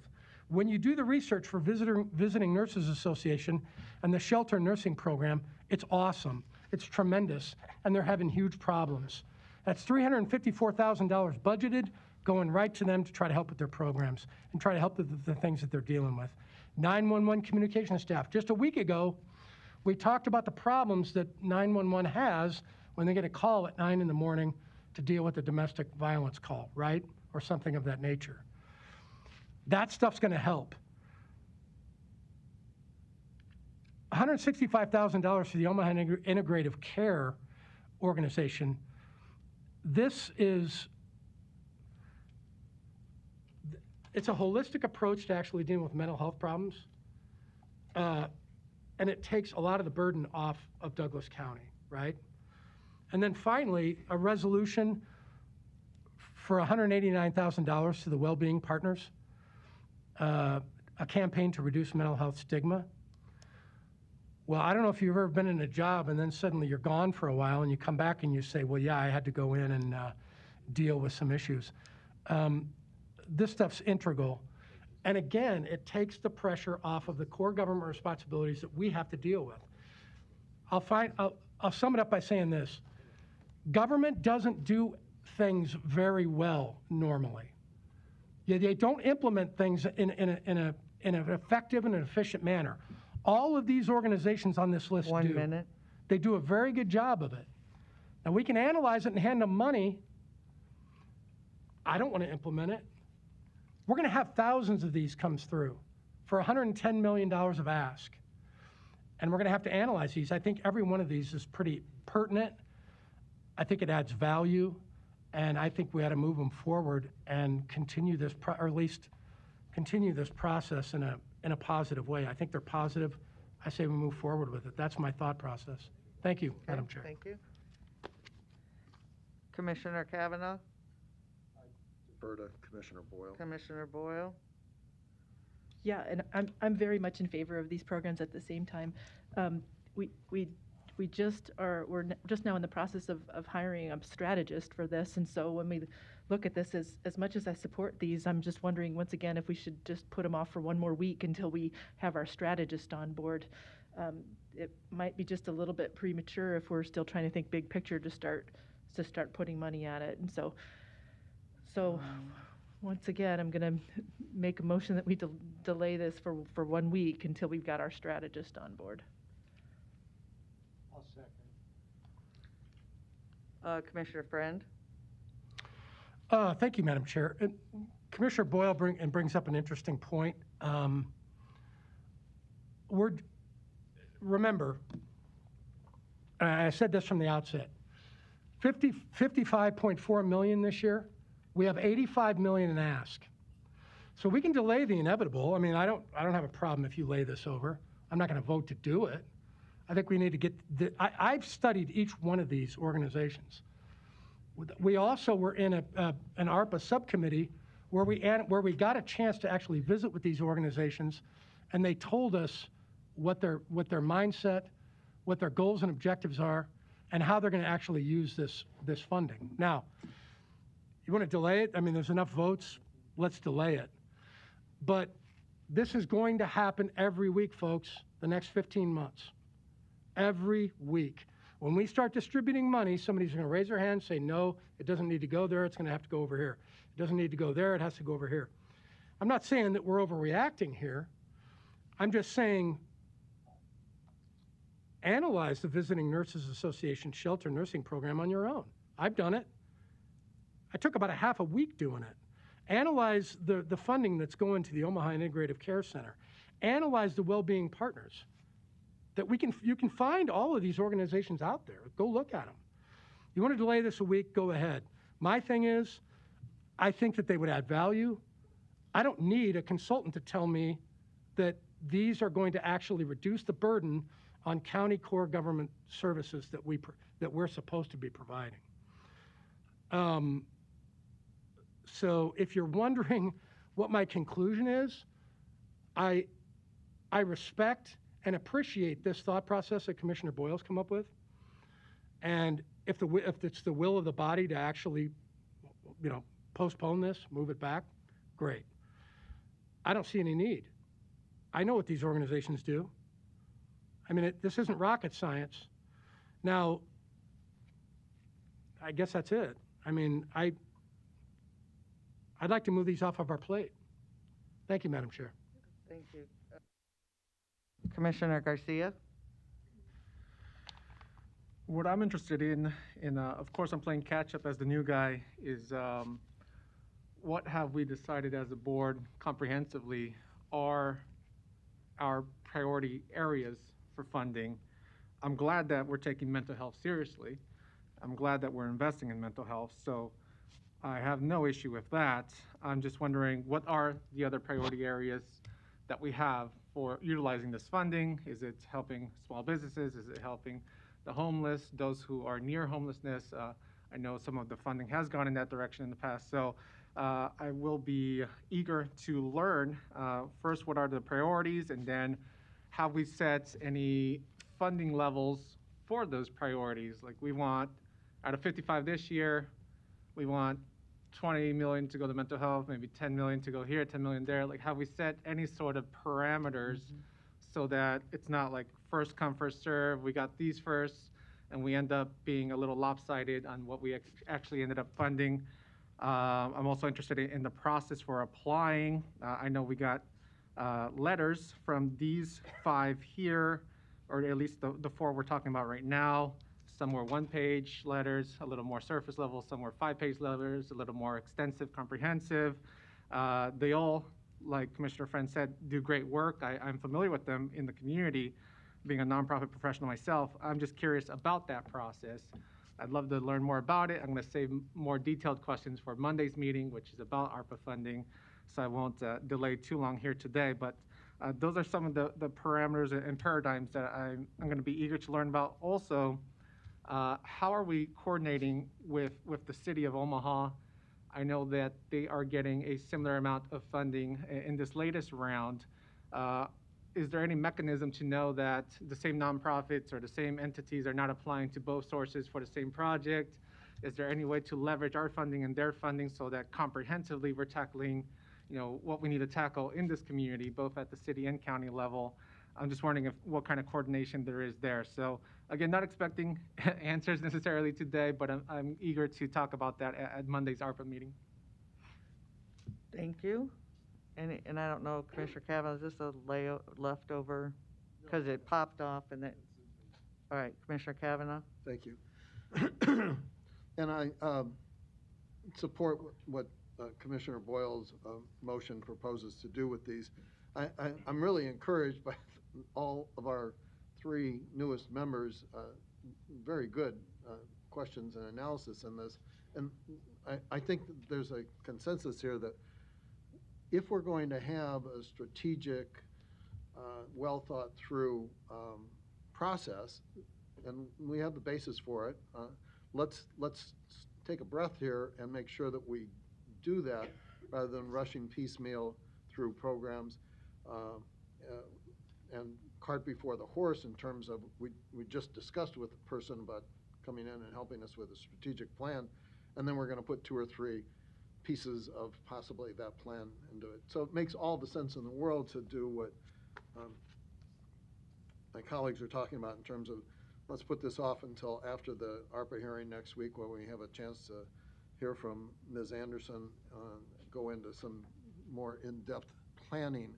When you do the research for Visiting Nurses Association and the shelter nursing program, it's awesome. It's tremendous, and they're having huge problems. That's $354,000 budgeted, going right to them to try to help with their programs and try to help with the things that they're dealing with. 911 communication staff. Just a week ago, we talked about the problems that 911 has when they get a call at 9 in the morning to deal with a domestic violence call, right? Or something of that nature. That stuff's going to help. $165,000 for the Omaha Integrative Care Organization. It's a holistic approach to actually dealing with mental health problems. And it takes a lot of the burden off of Douglas County, right? And then finally, a resolution for $189,000 to the Wellbeing Partners, a campaign to reduce mental health stigma. Well, I don't know if you've ever been in a job and then suddenly you're gone for a while and you come back and you say, well, yeah, I had to go in and deal with some issues. This stuff's integral. And again, it takes the pressure off of the core government responsibilities that we have to deal with. I'll sum it up by saying this. Government doesn't do things very well normally. They don't implement things in an effective and an efficient manner. All of these organizations on this list do. They do a very good job of it. Now, we can analyze it and hand them money. I don't want to implement it. We're going to have thousands of these come through for $110 million of ask. And we're going to have to analyze these. I think every one of these is pretty pertinent. I think it adds value. And I think we ought to move them forward and continue this, or at least continue this process in a positive way. I think they're positive. I say we move forward with it. That's my thought process. Thank you, Madam Chair. Thank you. Commissioner Kavanaugh? Defer to Commissioner Boyle. Commissioner Boyle? Yeah, and I'm very much in favor of these programs at the same time. We're just now in the process of hiring a strategist for this, and so when we look at this, as much as I support these, I'm just wondering once again if we should just put them off for one more week until we have our strategist on board. It might be just a little bit premature if we're still trying to think big picture to start putting money at it, and so once again, I'm going to make a motion that we delay this for 1 week until we've got our strategist on board. I'll second. Commissioner Friend? Thank you, Madam Chair. Commissioner Boyle brings up an interesting point. Remember, I said this from the outset, 55.4 million this year. We have 85 million in ask. So we can delay the inevitable. I mean, I don't have a problem if you lay this over. I'm not going to vote to do it. I think we need to get I've studied each one of these organizations. We also were in an ARPA subcommittee where we got a chance to actually visit with these organizations, and they told us what their mindset, what their goals and objectives are, and how they're going to actually use this funding. Now, you want to delay it? I mean, there's enough votes. Let's delay it. But this is going to happen every week, folks, the next 15 months. Every week. When we start distributing money, somebody's going to raise their hand and say, no, it doesn't need to go there. It's going to have to go over here. It doesn't need to go there. It has to go over here. I'm not saying that we're overreacting here. I'm just saying Analyze the Visiting Nurses Association shelter nursing program on your own. I've done it. I took about a half a week doing it. Analyze the funding that's going to the Omaha Integrative Care Center. Analyze the well-being partners. You can find all of these organizations out there. Go look at them. You want to delay this a week, go ahead. My thing is, I think that they would add value. I don't need a consultant to tell me that these are going to actually reduce the burden on county core government services that we're supposed to be providing. So if you're wondering what my conclusion is, I respect and appreciate this thought process that Commissioner Boyle's come up with. And if it's the will of the body to actually, postpone this, move it back, great. I don't see any need. I know what these organizations do. I mean, this isn't rocket science. Now, I guess that's it. I mean, I'd like to move these off of our plate. Thank you, Madam Chair. Thank you. Commissioner Garcia? What I'm interested in, of course, I'm playing catch up as the new guy, is what have we decided as a board comprehensively are our priority areas for funding. I'm glad that we're taking mental health seriously. I'm glad that we're investing in mental health, so I have no issue with that. I'm just wondering, what are the other priority areas that we have for utilizing this funding? Is it helping small businesses? Is it helping the homeless, those who are near homelessness? I know some of the funding has gone in that direction in the past, so I will be eager to learn first what are the priorities, and then have we set any funding levels for those priorities? Like, we want, out of 55 this year, we want 20 million to go to mental health, maybe 10 million to go here, 10 million there. Like, have we set any sort of parameters so that it's not like first come, first serve, we got these first, and we end up being a little lopsided on what we actually ended up funding. I'm also interested in the process for applying. I know we got letters from these 5 here, or at least the 4 we're talking about right now. Some were 1-page letters, a little more surface level. Some were 5-page letters, a little more extensive, comprehensive. They all, like Commissioner Friend said, do great work. I'm familiar with them in the community, being a nonprofit professional myself. I'm just curious about that process. I'd love to learn more about it. I'm going to save more detailed questions for Monday's meeting, which is about ARPA funding, so I won't delay too long here today. But those are some of the parameters and paradigms that I'm going to be eager to learn about. Also, how are we coordinating with the city of Omaha? I know that they are getting a similar amount of funding in this latest round. Is there any mechanism to know that the same nonprofits or the same entities are not applying to both sources for the same project? Is there any way to leverage our funding and their funding so that comprehensively we're tackling, what we need to tackle in this community, both at the city and county level? I'm just wondering what kind of coordination there is there. So again, not expecting answers necessarily today, but I'm eager to talk about that at Monday's ARPA meeting. Thank you. And I don't know, Commissioner Kavanaugh, is this a leftover? Because it popped off and it, all right, Commissioner Kavanaugh? Thank you. And I support what Commissioner Boyle's motion proposes to do with these. I'm really encouraged by all of our 3 newest members, very good questions and analysis in this. And I think that there's a consensus here that if we're going to have a strategic, well thought through process, and we have the basis for it, let's take a breath here and make sure that we do that rather than rushing piecemeal through programs and cart before the horse in terms of, we just discussed with the person about coming in and helping us with a strategic plan, and then we're going to put 2 or 3 pieces of possibly that plan into it. So it makes all the sense in the world to do what my colleagues are talking about in terms of, let's put this off until after the ARPA hearing next week, where we have a chance to hear from Ms. Anderson, go into some more in-depth planning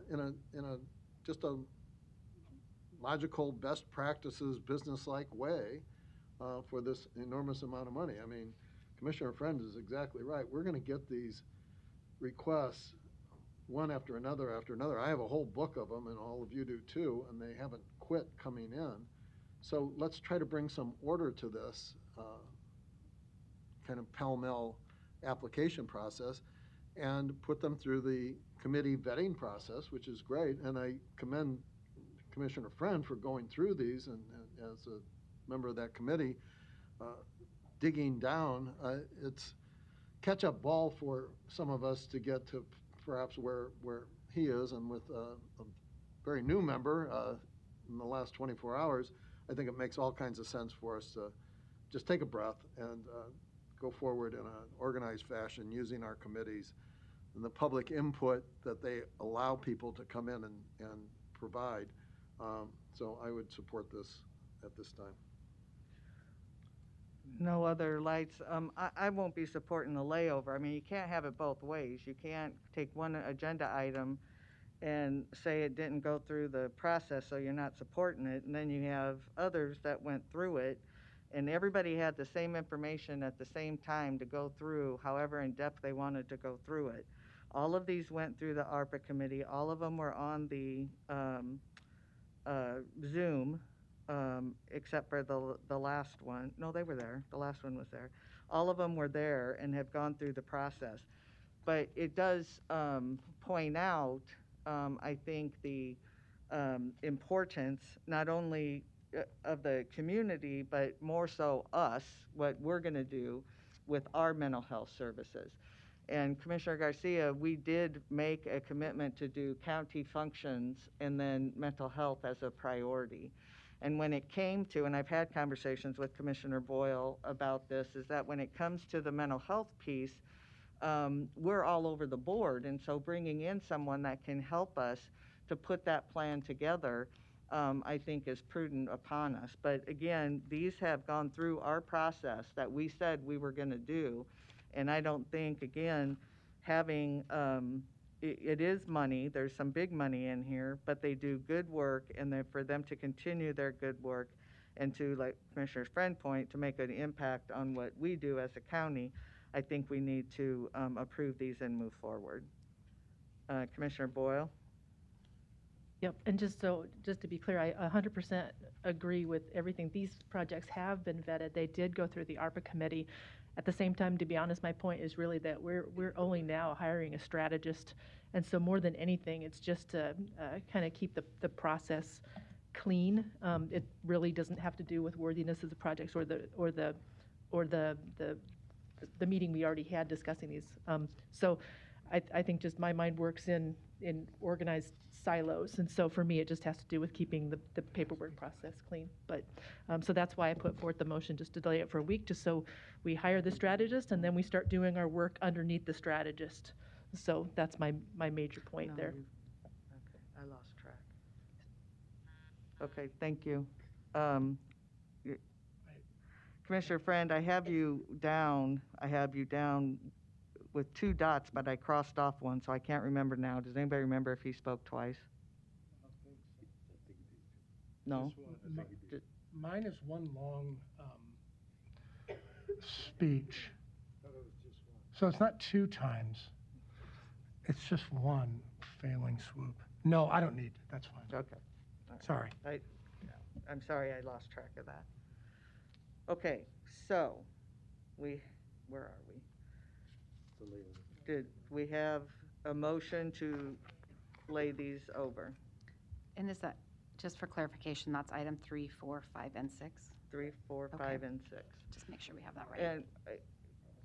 in a just a logical, best practices, business-like way for this enormous amount of money. I mean, Commissioner Friend is exactly right. We're going to get these requests one after another after another. I have a whole book of them, and all of you do too, and they haven't quit coming in. So let's try to bring some order to this kind of pell-mell application process and put them through the committee vetting process, which is great. And I commend Commissioner Friend for going through these and as a member of that committee, digging down. It's catch-up ball for some of us to get to perhaps where he is, and with a very new member in the last 24 hours, I think it makes all kinds of sense for us to just take a breath and go forward in an organized fashion using our committees and the public input that they allow people to come in and provide. So I would support this at this time. No other lights. I won't be supporting the layover. I mean, you can't have it both ways. You can't take one agenda item and say it didn't go through the process, so you're not supporting it, and then you have others that went through it, and everybody had the same information at the same time to go through, however in depth they wanted to go through it. All of these went through the ARPA committee. All of them were on the Zoom, except for the last one. No, they were there. The last one was there. All of them were there and have gone through the process. But it does point out, I think, the importance not only of the community, but more so us, what we're going to do with our mental health services. And Commissioner Garcia, we did make a commitment to do county functions and then mental health as a priority. And when it came to, and I've had conversations with Commissioner Boyle about this, is that when it comes to the mental health piece, we're all over the board. And so bringing in someone that can help us to put that plan together, I think is prudent upon us. But again, these have gone through our process that we said we were going to do. And I don't think, again, having, it is money, there's some big money in here, but they do good work, and then for them to continue their good work and to, like Commissioner Friend point, to make an impact on what we do as a county, I think we need to approve these and move forward. Commissioner Boyle? Yep, and just to be clear, I 100% agree with everything. These projects have been vetted. They did go through the ARPA committee. At the same time, to be honest, my point is really that we're only now hiring a strategist, and so more than anything, it's just to kind of keep the process clean. It really doesn't have to do with worthiness of the projects or the meeting we already had discussing these. So I think just my mind works in organized silos, and so for me, it just has to do with keeping the paperwork process clean. But so that's why I put forth the motion just to delay it for a week, just so we hire the strategist and then we start doing our work underneath the strategist. So that's my major point there. Okay, I lost track. Okay, thank you. Commissioner Friend, I have you down with 2 dots, but I crossed off one, so I can't remember now. Does anybody remember if he spoke twice? No? Mine is one long speech. So it's not 2 times. It's just one failing swoop. No, I don't need, that's fine. Okay. Right. Sorry. I'm sorry I lost track of that. Okay, so where are we? Did we have a motion to lay these over? And is that, just for clarification, that's item 3, 4, 5, and 6? 3, 4, 5, and 6. Just make sure we have that right. And,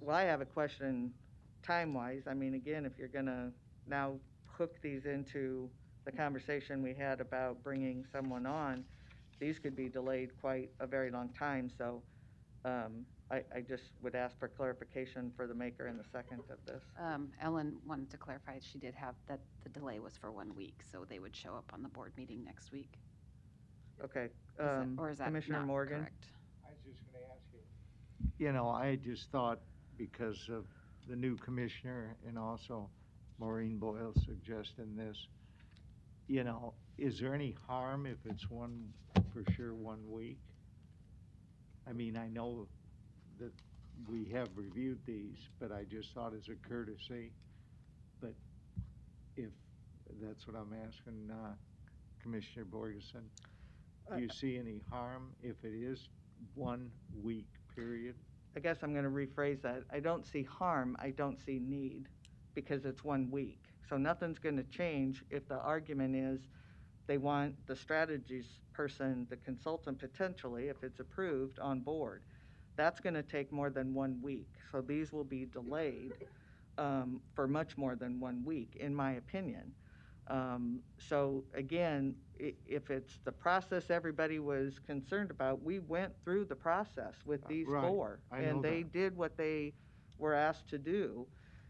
well, I have a question time-wise. I mean, again, if you're going to now hook these into the conversation we had about bringing someone on, these could be delayed quite a very long time. So I just would ask for clarification for the maker and the second of this. Ellen wanted to clarify, she did have that the delay was for 1 week, so they would show up on the board meeting next week. Okay. Or is that Commissioner not Morgan? correct? I was just going to ask you. You know, I just thought because of the new commissioner and also Maureen Boyle suggesting this, you know, is there any harm if it's for sure 1 week? I mean, I know that we have reviewed these, but I just thought as a courtesy, but if, that's what I'm asking, Commissioner Borgeson, do you see any harm if it is 1 week period? I guess I'm going to rephrase that. I don't see harm, I don't see need, because it's 1 week. So nothing's going to change if the argument is they want the strategies person, the consultant potentially, if it's approved, on board. That's going to take more than 1 week. So these will be delayed for much more than 1 week, in my opinion. So again, if it's the process everybody was concerned about, we went through the process with these Right. four. I know And they that. did what they were asked to do.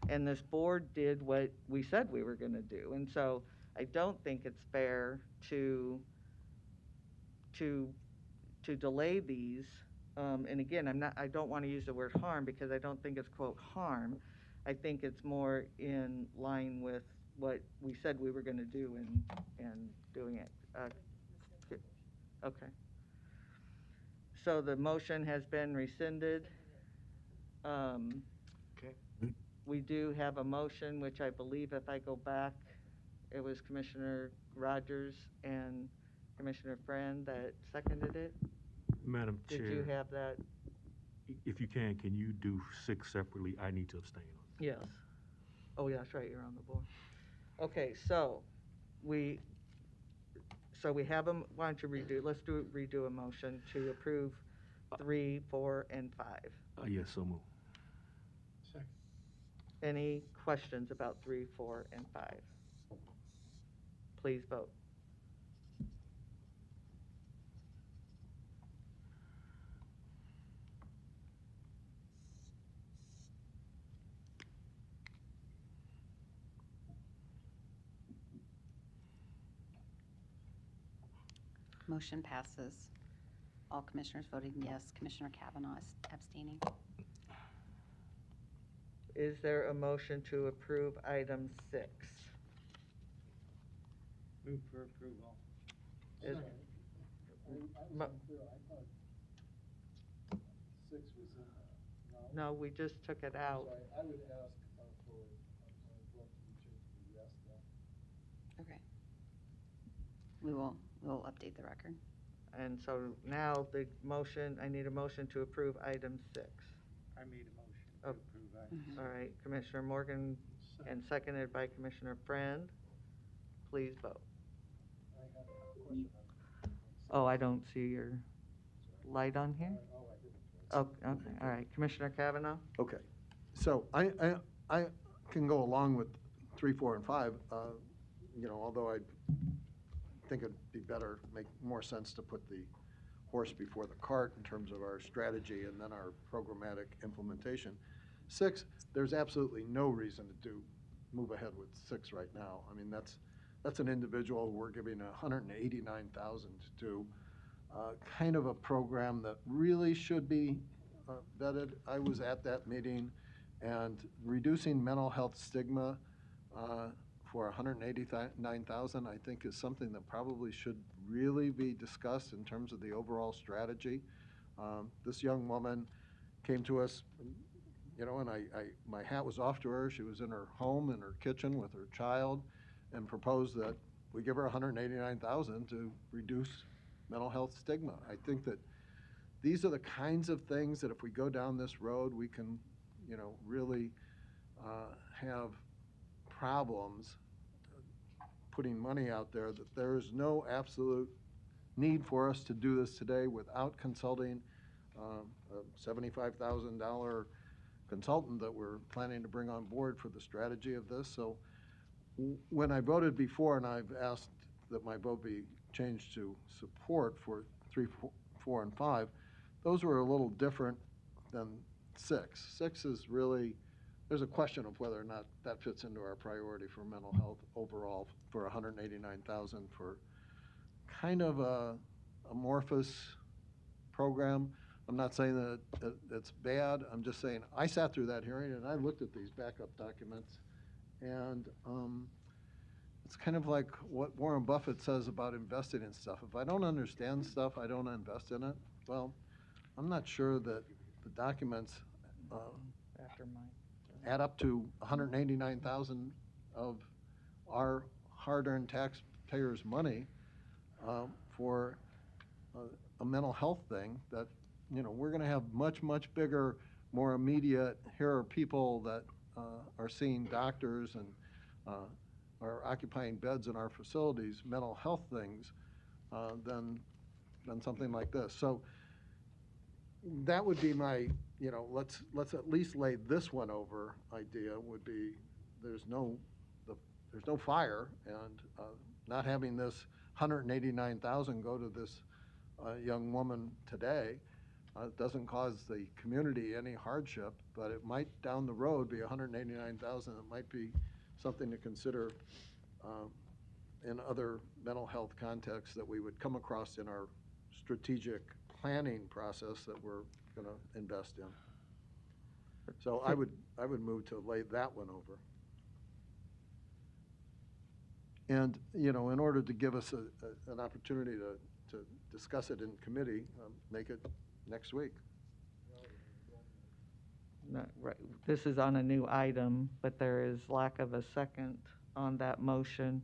And this board did what we said we were going to do. And so I don't think it's fair to delay these. And again, I don't want to use the word harm because I don't think it's quote harm. I think it's more in line with what we said we were going to do and doing it. Okay. So the motion has been rescinded. Okay. We do have a motion, which I believe if I go back, it was Commissioner Rogers and Commissioner Friend that seconded it. Madam Chair. Did you have that? If you can you do 6 separately? I need to abstain on that. Yes. Oh, yeah, that's right, you're on the board. Okay, so we have them, why don't you redo a motion to approve 3, 4, and 5. Yes, so move. Second. Any questions about 3, 4, and 5? Please vote. Motion passes. All commissioners voting yes. Commissioner Kavanaugh is abstaining. Is there a motion to approve item 6? Move for approval. Is- Mo- Six was in there. No, we just took it out. So I would ask for my vote to be changed to yes then. Okay. We'll update the record. And so now the motion, I need a motion to approve item 6. I made a motion to Oh. approve item. All right, Commissioner Morgan and seconded by Commissioner Friend. Please vote. I have a question on. Oh, I don't see your light on here? Oh, I didn't. Oh, okay, all right. Commissioner Kavanaugh? Okay, so I can go along with 3, 4, and 5, although I think it'd be better, make more sense to put the horse before the cart in terms of our strategy and then our programmatic implementation. 6, there's absolutely no reason to move ahead with 6 right now. I mean, that's an individual we're giving $189,000 to, kind of a program that really should be vetted. I was at that meeting, and reducing mental health stigma for $189,000, I think, is something that probably should really be discussed in terms of the overall strategy. This young woman came to us, and my hat was off to her. She was in her home, in her kitchen with her child, and proposed that we give her $189,000 to reduce mental health stigma. I think that these are the kinds of things that if we go down this road, we can, really have problems putting money out there, that there is no absolute need for us to do this today without consulting a $75,000 consultant that we're planning to bring on board for the strategy of this. So when I voted before, and I've asked that my vote be changed to support for 3, 4, and 5, those were a little different than 6. 6 is really, there's a question of whether or not that fits into our priority for mental health overall for $189,000 for kind of a amorphous program. I'm not saying that it's bad. I'm just saying I sat through that hearing and I looked at these backup documents, and it's kind of like what Warren Buffett says about investing in stuff. If I don't understand stuff, I don't invest in it. Well, I'm not sure that the documents After mine. add up to 189,000 of our hard-earned taxpayers' money for a mental health thing that, we're going to have much, much bigger, more immediate, here are people that are seeing doctors and are occupying beds in our facilities, mental health things, than something like this. So that would be my, let's at least lay this one over idea would be there's no fire, and not having this 189,000 go to this young woman today doesn't cause the community any hardship, but it might down the road be 189,000. It might be something to consider in other mental health contexts that we would come across in our strategic planning process that we're going to invest in. So I would move to lay that one over. And, in order to give us an opportunity to discuss it in committee, make it next week. Not right. This is on a new item, but there is lack of a second on that motion.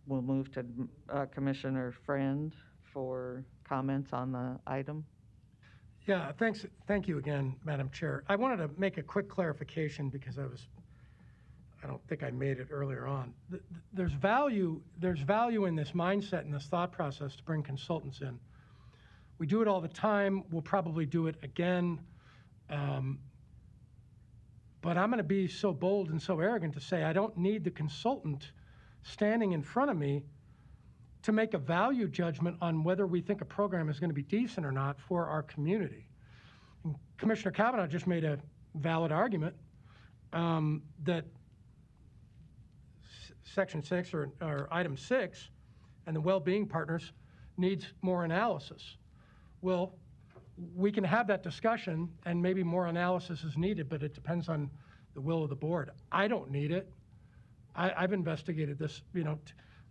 We'll move to Commissioner Friend for comments on the item. Yeah, thank you again, Madam Chair. I wanted to make a quick clarification because I don't think I made it earlier on. There's value in this mindset and this thought process to bring consultants in. We do it all the time. We'll probably do it again. But I'm going to be so bold and so arrogant to say I don't need the consultant standing in front of me to make a value judgment on whether we think a program is going to be decent or not for our community. And Commissioner Kavanaugh just made a valid argument that Section 6 or Item 6 and the well-being partners needs more analysis. Well, we can have that discussion and maybe more analysis is needed, but it depends on the will of the board. I don't need it. I've investigated this,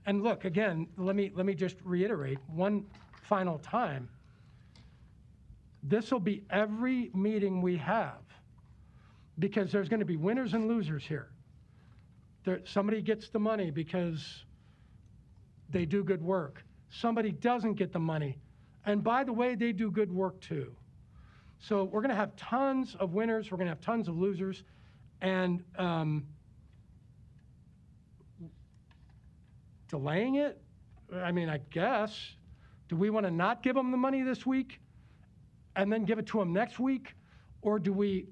and look, again, let me just reiterate one final time. This will be every meeting we have because there's going to be winners and losers here. Somebody gets the money because they do good work. Somebody doesn't get the money. And by the way, they do good work too. So we're going to have tons of winners. We're going to have tons of losers. And delaying it, I guess, do we want to not give them the money this week and then give it to them next week? Or do we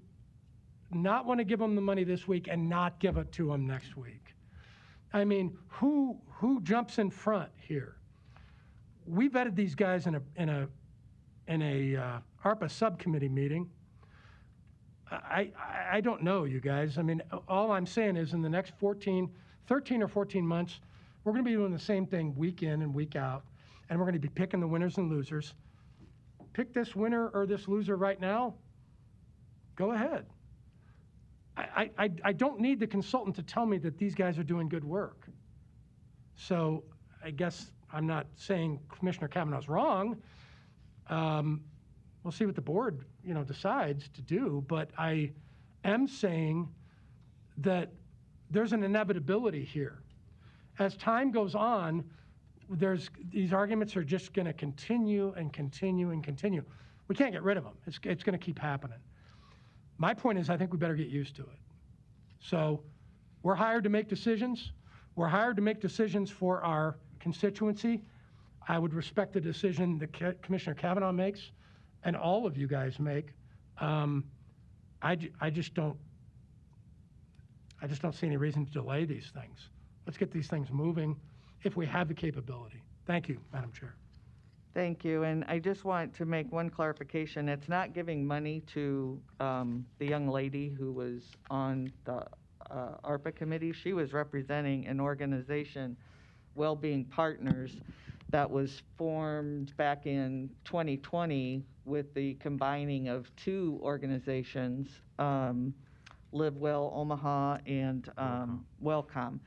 not want to give them the money this week and not give it to them next week? Who jumps in front here? We vetted these guys in a ARPA subcommittee meeting. I don't know, you guys. All I'm saying is in the next 13 or 14 months, we're going to be doing the same thing week in and week out, and we're going to be picking the winners and losers. Pick this winner or this loser right now. Go ahead. I don't need the consultant to tell me that these guys are doing good work. So I guess I'm not saying Commissioner Kavanaugh's wrong. We'll see what the board, decides to do. But I am saying that there's an inevitability here. As time goes on, these arguments are just going to continue and continue and continue. We can't get rid of them. It's going to keep happening. My point is I think we better get used to it. So we're hired to make decisions. We're hired to make decisions for our constituency. I would respect the decision that Commissioner Kavanaugh makes and all of you guys make. I just don't see any reason to delay these things. Let's get these things moving if we have the capability. Thank you, Madam Chair. Thank you, and I just want to make one clarification. It's not giving money to the young lady who was on the ARPA committee. She was representing an organization, Wellbeing Partners, that was formed back in 2020 with the combining of two organizations, Live Well Omaha and Wellcome.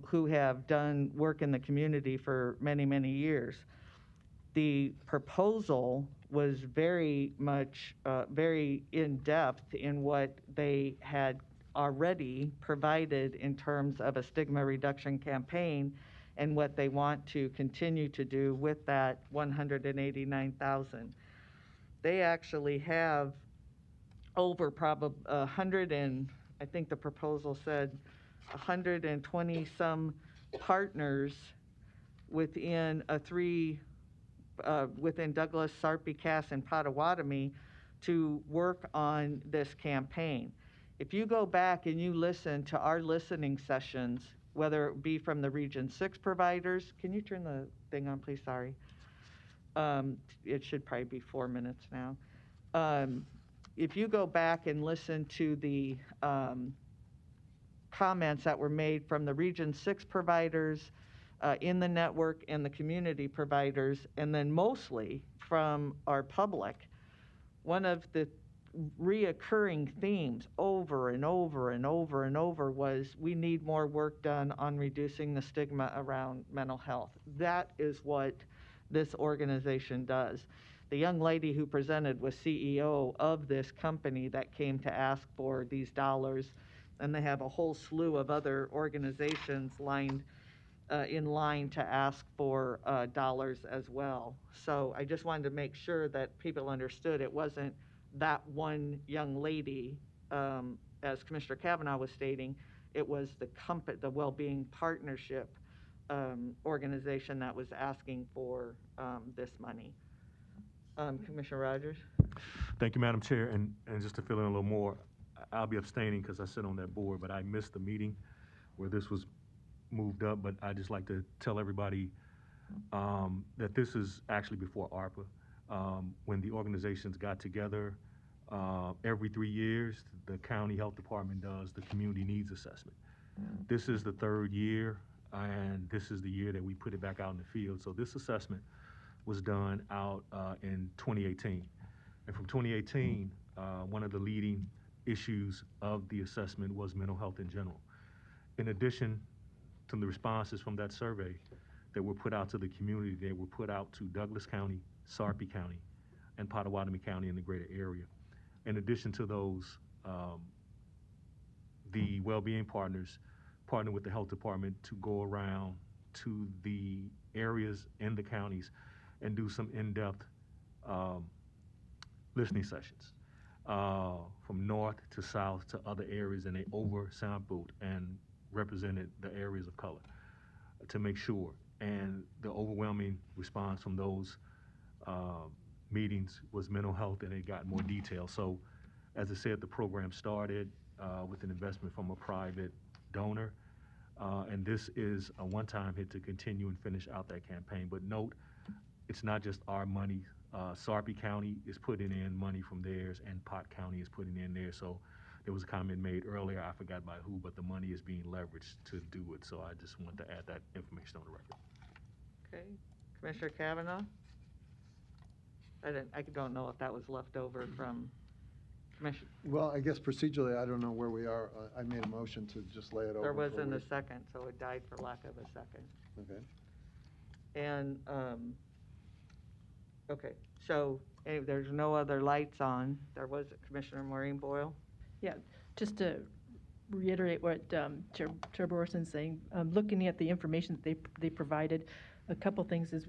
who have done work in the community for many, many years. The proposal was very much, very in-depth in what they had already provided in terms of a stigma reduction campaign and what they want to continue to do with that 189,000. They actually have over probably 100 and, I think the proposal said 120 some partners within within Douglas, Sarpy, Cass, and Potawatomi to work on this campaign. If you go back and you listen to our listening sessions, whether it be from the Region 6 providers, can you turn the thing on, please? Sorry. It should probably be 4 minutes now. If you go back and listen to the comments that were made from the Region 6 providers in the network and the community providers, and then mostly from our public, one of the reoccurring themes over and over and over and over was we need more work done on reducing the stigma around mental health. That is what this organization does. The young lady who presented was CEO of this company that came to ask for these dollars, and they have a whole slew of other organizations in line to ask for dollars as well. So I just wanted to make sure that people understood it wasn't that one young lady, as Commissioner Kavanaugh was stating, it was the Wellbeing Partnership organization that was asking for this money. Commissioner Rogers? Thank you, Madam Chair. And just to fill in a little more, I'll be abstaining because I sit on that board, but I missed the meeting where this was moved up. But I just like to tell everybody that this is actually before ARPA. When the organizations got together, every 3 years, the county health department does the community needs assessment. This is the 3rd year, and this is the year that we put it back out in the field. So this assessment was done out in 2018. And from 2018, one of the leading issues of the assessment was mental health in general. In addition to the responses from that survey that were put out to the community, they were put out to Douglas County, Sarpy County, and Potawatomi County in the greater area. In addition to those, the Wellbeing Partners partnered with the health department to go around to the areas in the counties and do some in-depth listening sessions from north to south to other areas, and they over-sampled and represented the areas of color to make sure. And the overwhelming response from those meetings was mental health, and it got more detail. So, as I said, the program started with an investment from a private donor, and this is a one-time hit to continue and finish out that campaign. But note, it's not just our money. Sarpy County is putting in money from theirs, and Pot County is putting in theirs. So there was a comment made earlier, I forgot by who, but the money is being leveraged to do it. So I just want to add that information on the record. Okay. Commissioner Kavanaugh? I don't know if that was left over from Commissioner. Well, I guess procedurally, I don't know where we are. I made a motion to just lay it over. There for a wasn't a week. second, so it died for lack of a second. Okay. And, okay, so there's no other lights on. There was Commissioner Maureen Boyle. Yeah, just to reiterate what Chair Borison's saying, looking at the information that they provided, a couple things is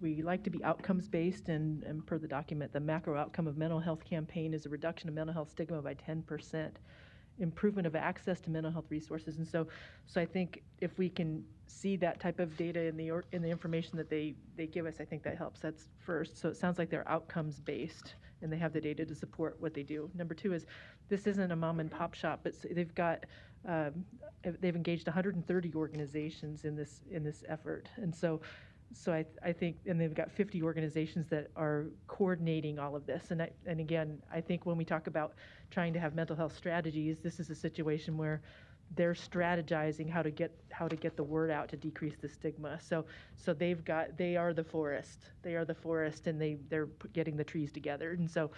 we like to be outcomes-based, and per the document, the macro outcome of mental health campaign is a reduction of mental health stigma by 10%, improvement of access to mental health resources. And so I think if we can see that type of data in the information that they give us, I think that helps. That's first. So it sounds like they're outcomes-based, and they have the data to support what they do. Number two is this isn't a mom and pop shop, but they've got they've engaged 130 organizations in this effort, and so I think, and they've got 50 organizations that are coordinating all of this. And again, I think when we talk about trying to have mental health strategies, this is a situation where they're strategizing how to get the word out to decrease the stigma. So they are the forest. They are the forest, and they're getting the trees together. And so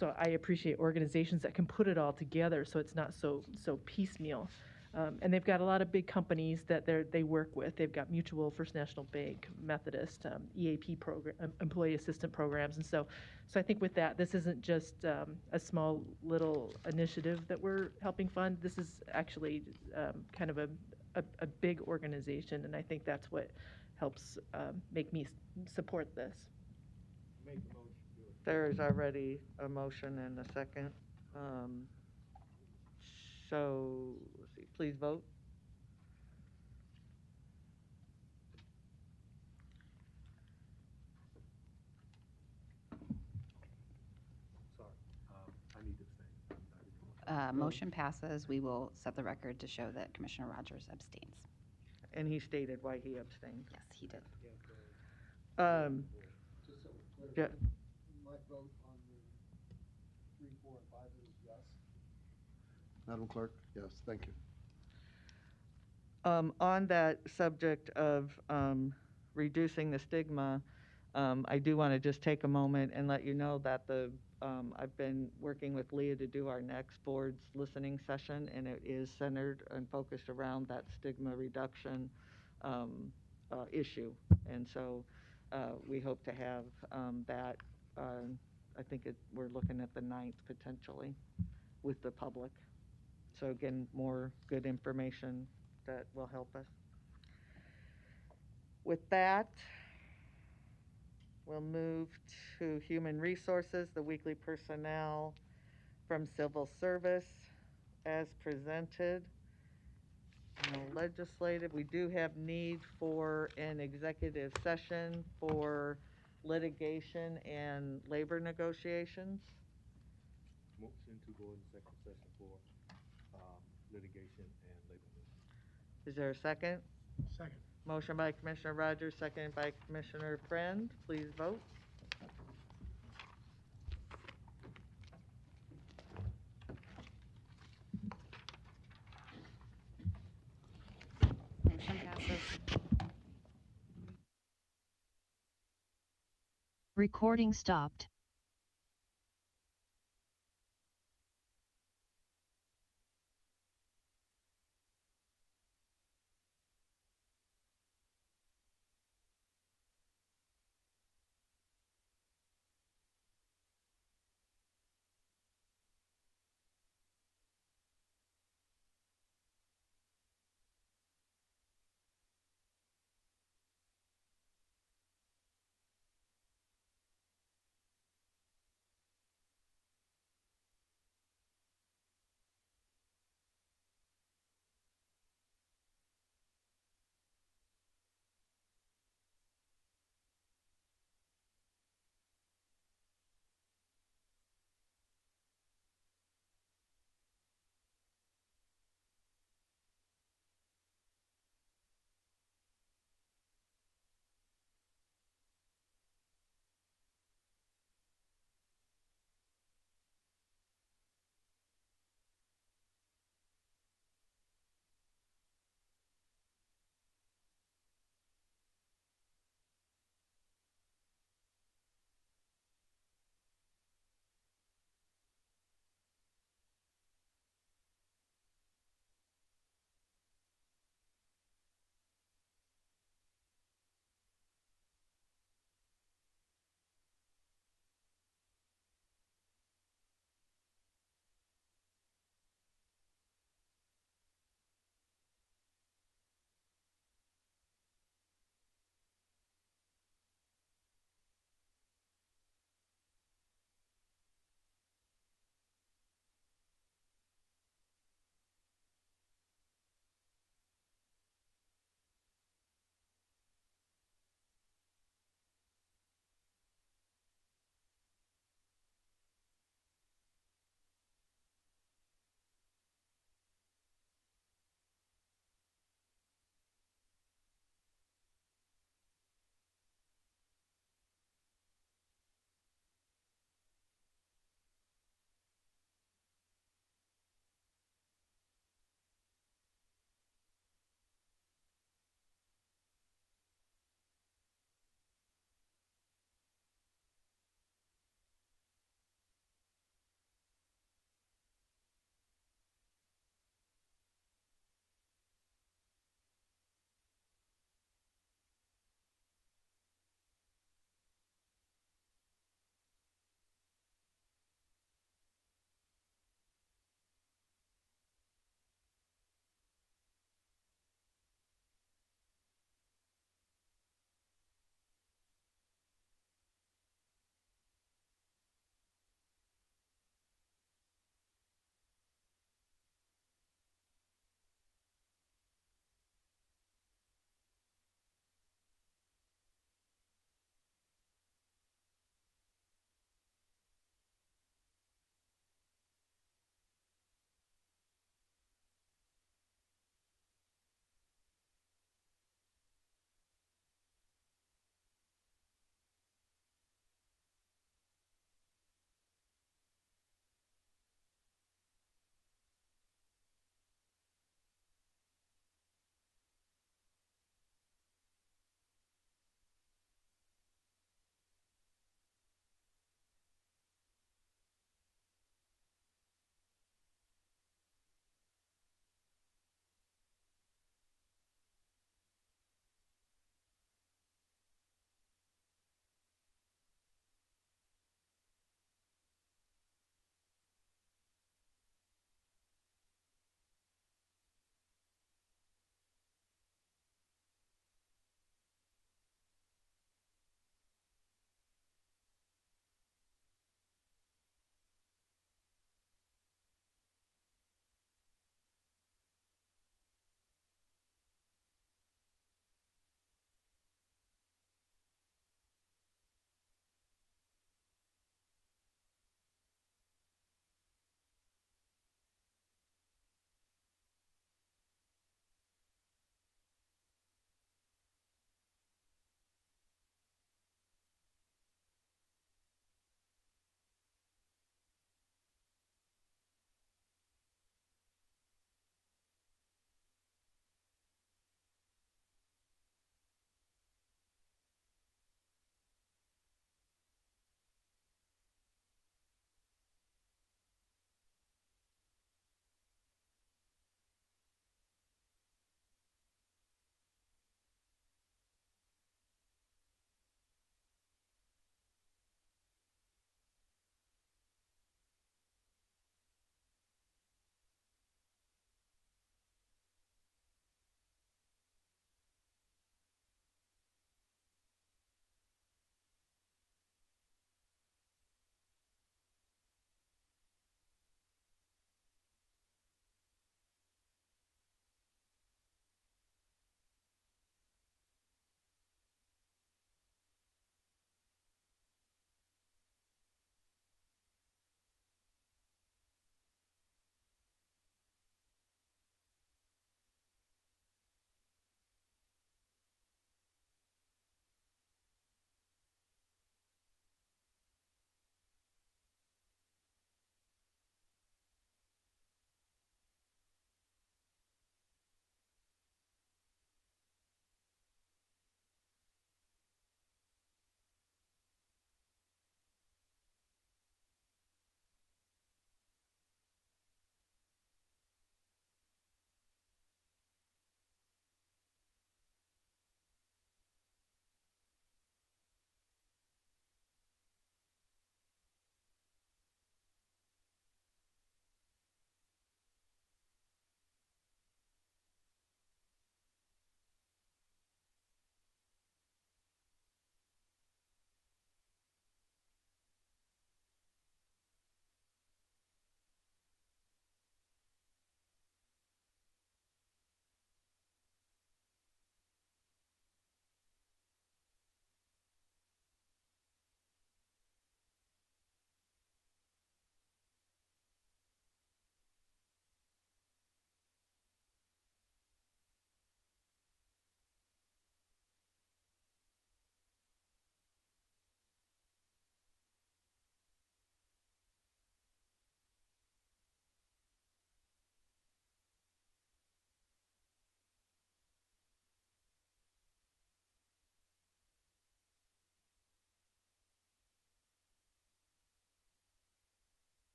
I appreciate organizations that can put it all together so it's not so piecemeal. And they've got a lot of big companies that they work with. They've got Mutual, First National Bank, Methodist, EAP program, employee assistant programs. And so I think with that, this isn't just a small little initiative that we're helping fund. This is actually kind of a big organization, and I think that's what helps make me support this. There is already a motion and a second. So, let's see, please vote. Sorry, I need to abstain. Motion passes. We will set the record to show that Commissioner Rogers abstains. And he stated why he abstained. Yes, he did. Just so we're Yeah. clear, my vote on the 3, 4, and 5 is yes. Madam Clerk? Yes, thank you. On that subject of reducing the stigma, I do want to just take a moment and let you know that I've been working with Leah to do our next board's listening session, and it is centered and focused around that stigma reduction issue. And so we hope to have that, I think we're looking at the 9th potentially with the public. So again, more good information that will help us. With that, we'll move to Human Resources, the weekly personnel from Civil Service as presented. Legislative, we do have need for an executive session for litigation and labor negotiations. Motion to go into executive session for litigation and labor. Is there a second? Second. Motion by Commissioner Rogers, seconded by Commissioner Friend. Please vote. Motion passes. Recording stopped.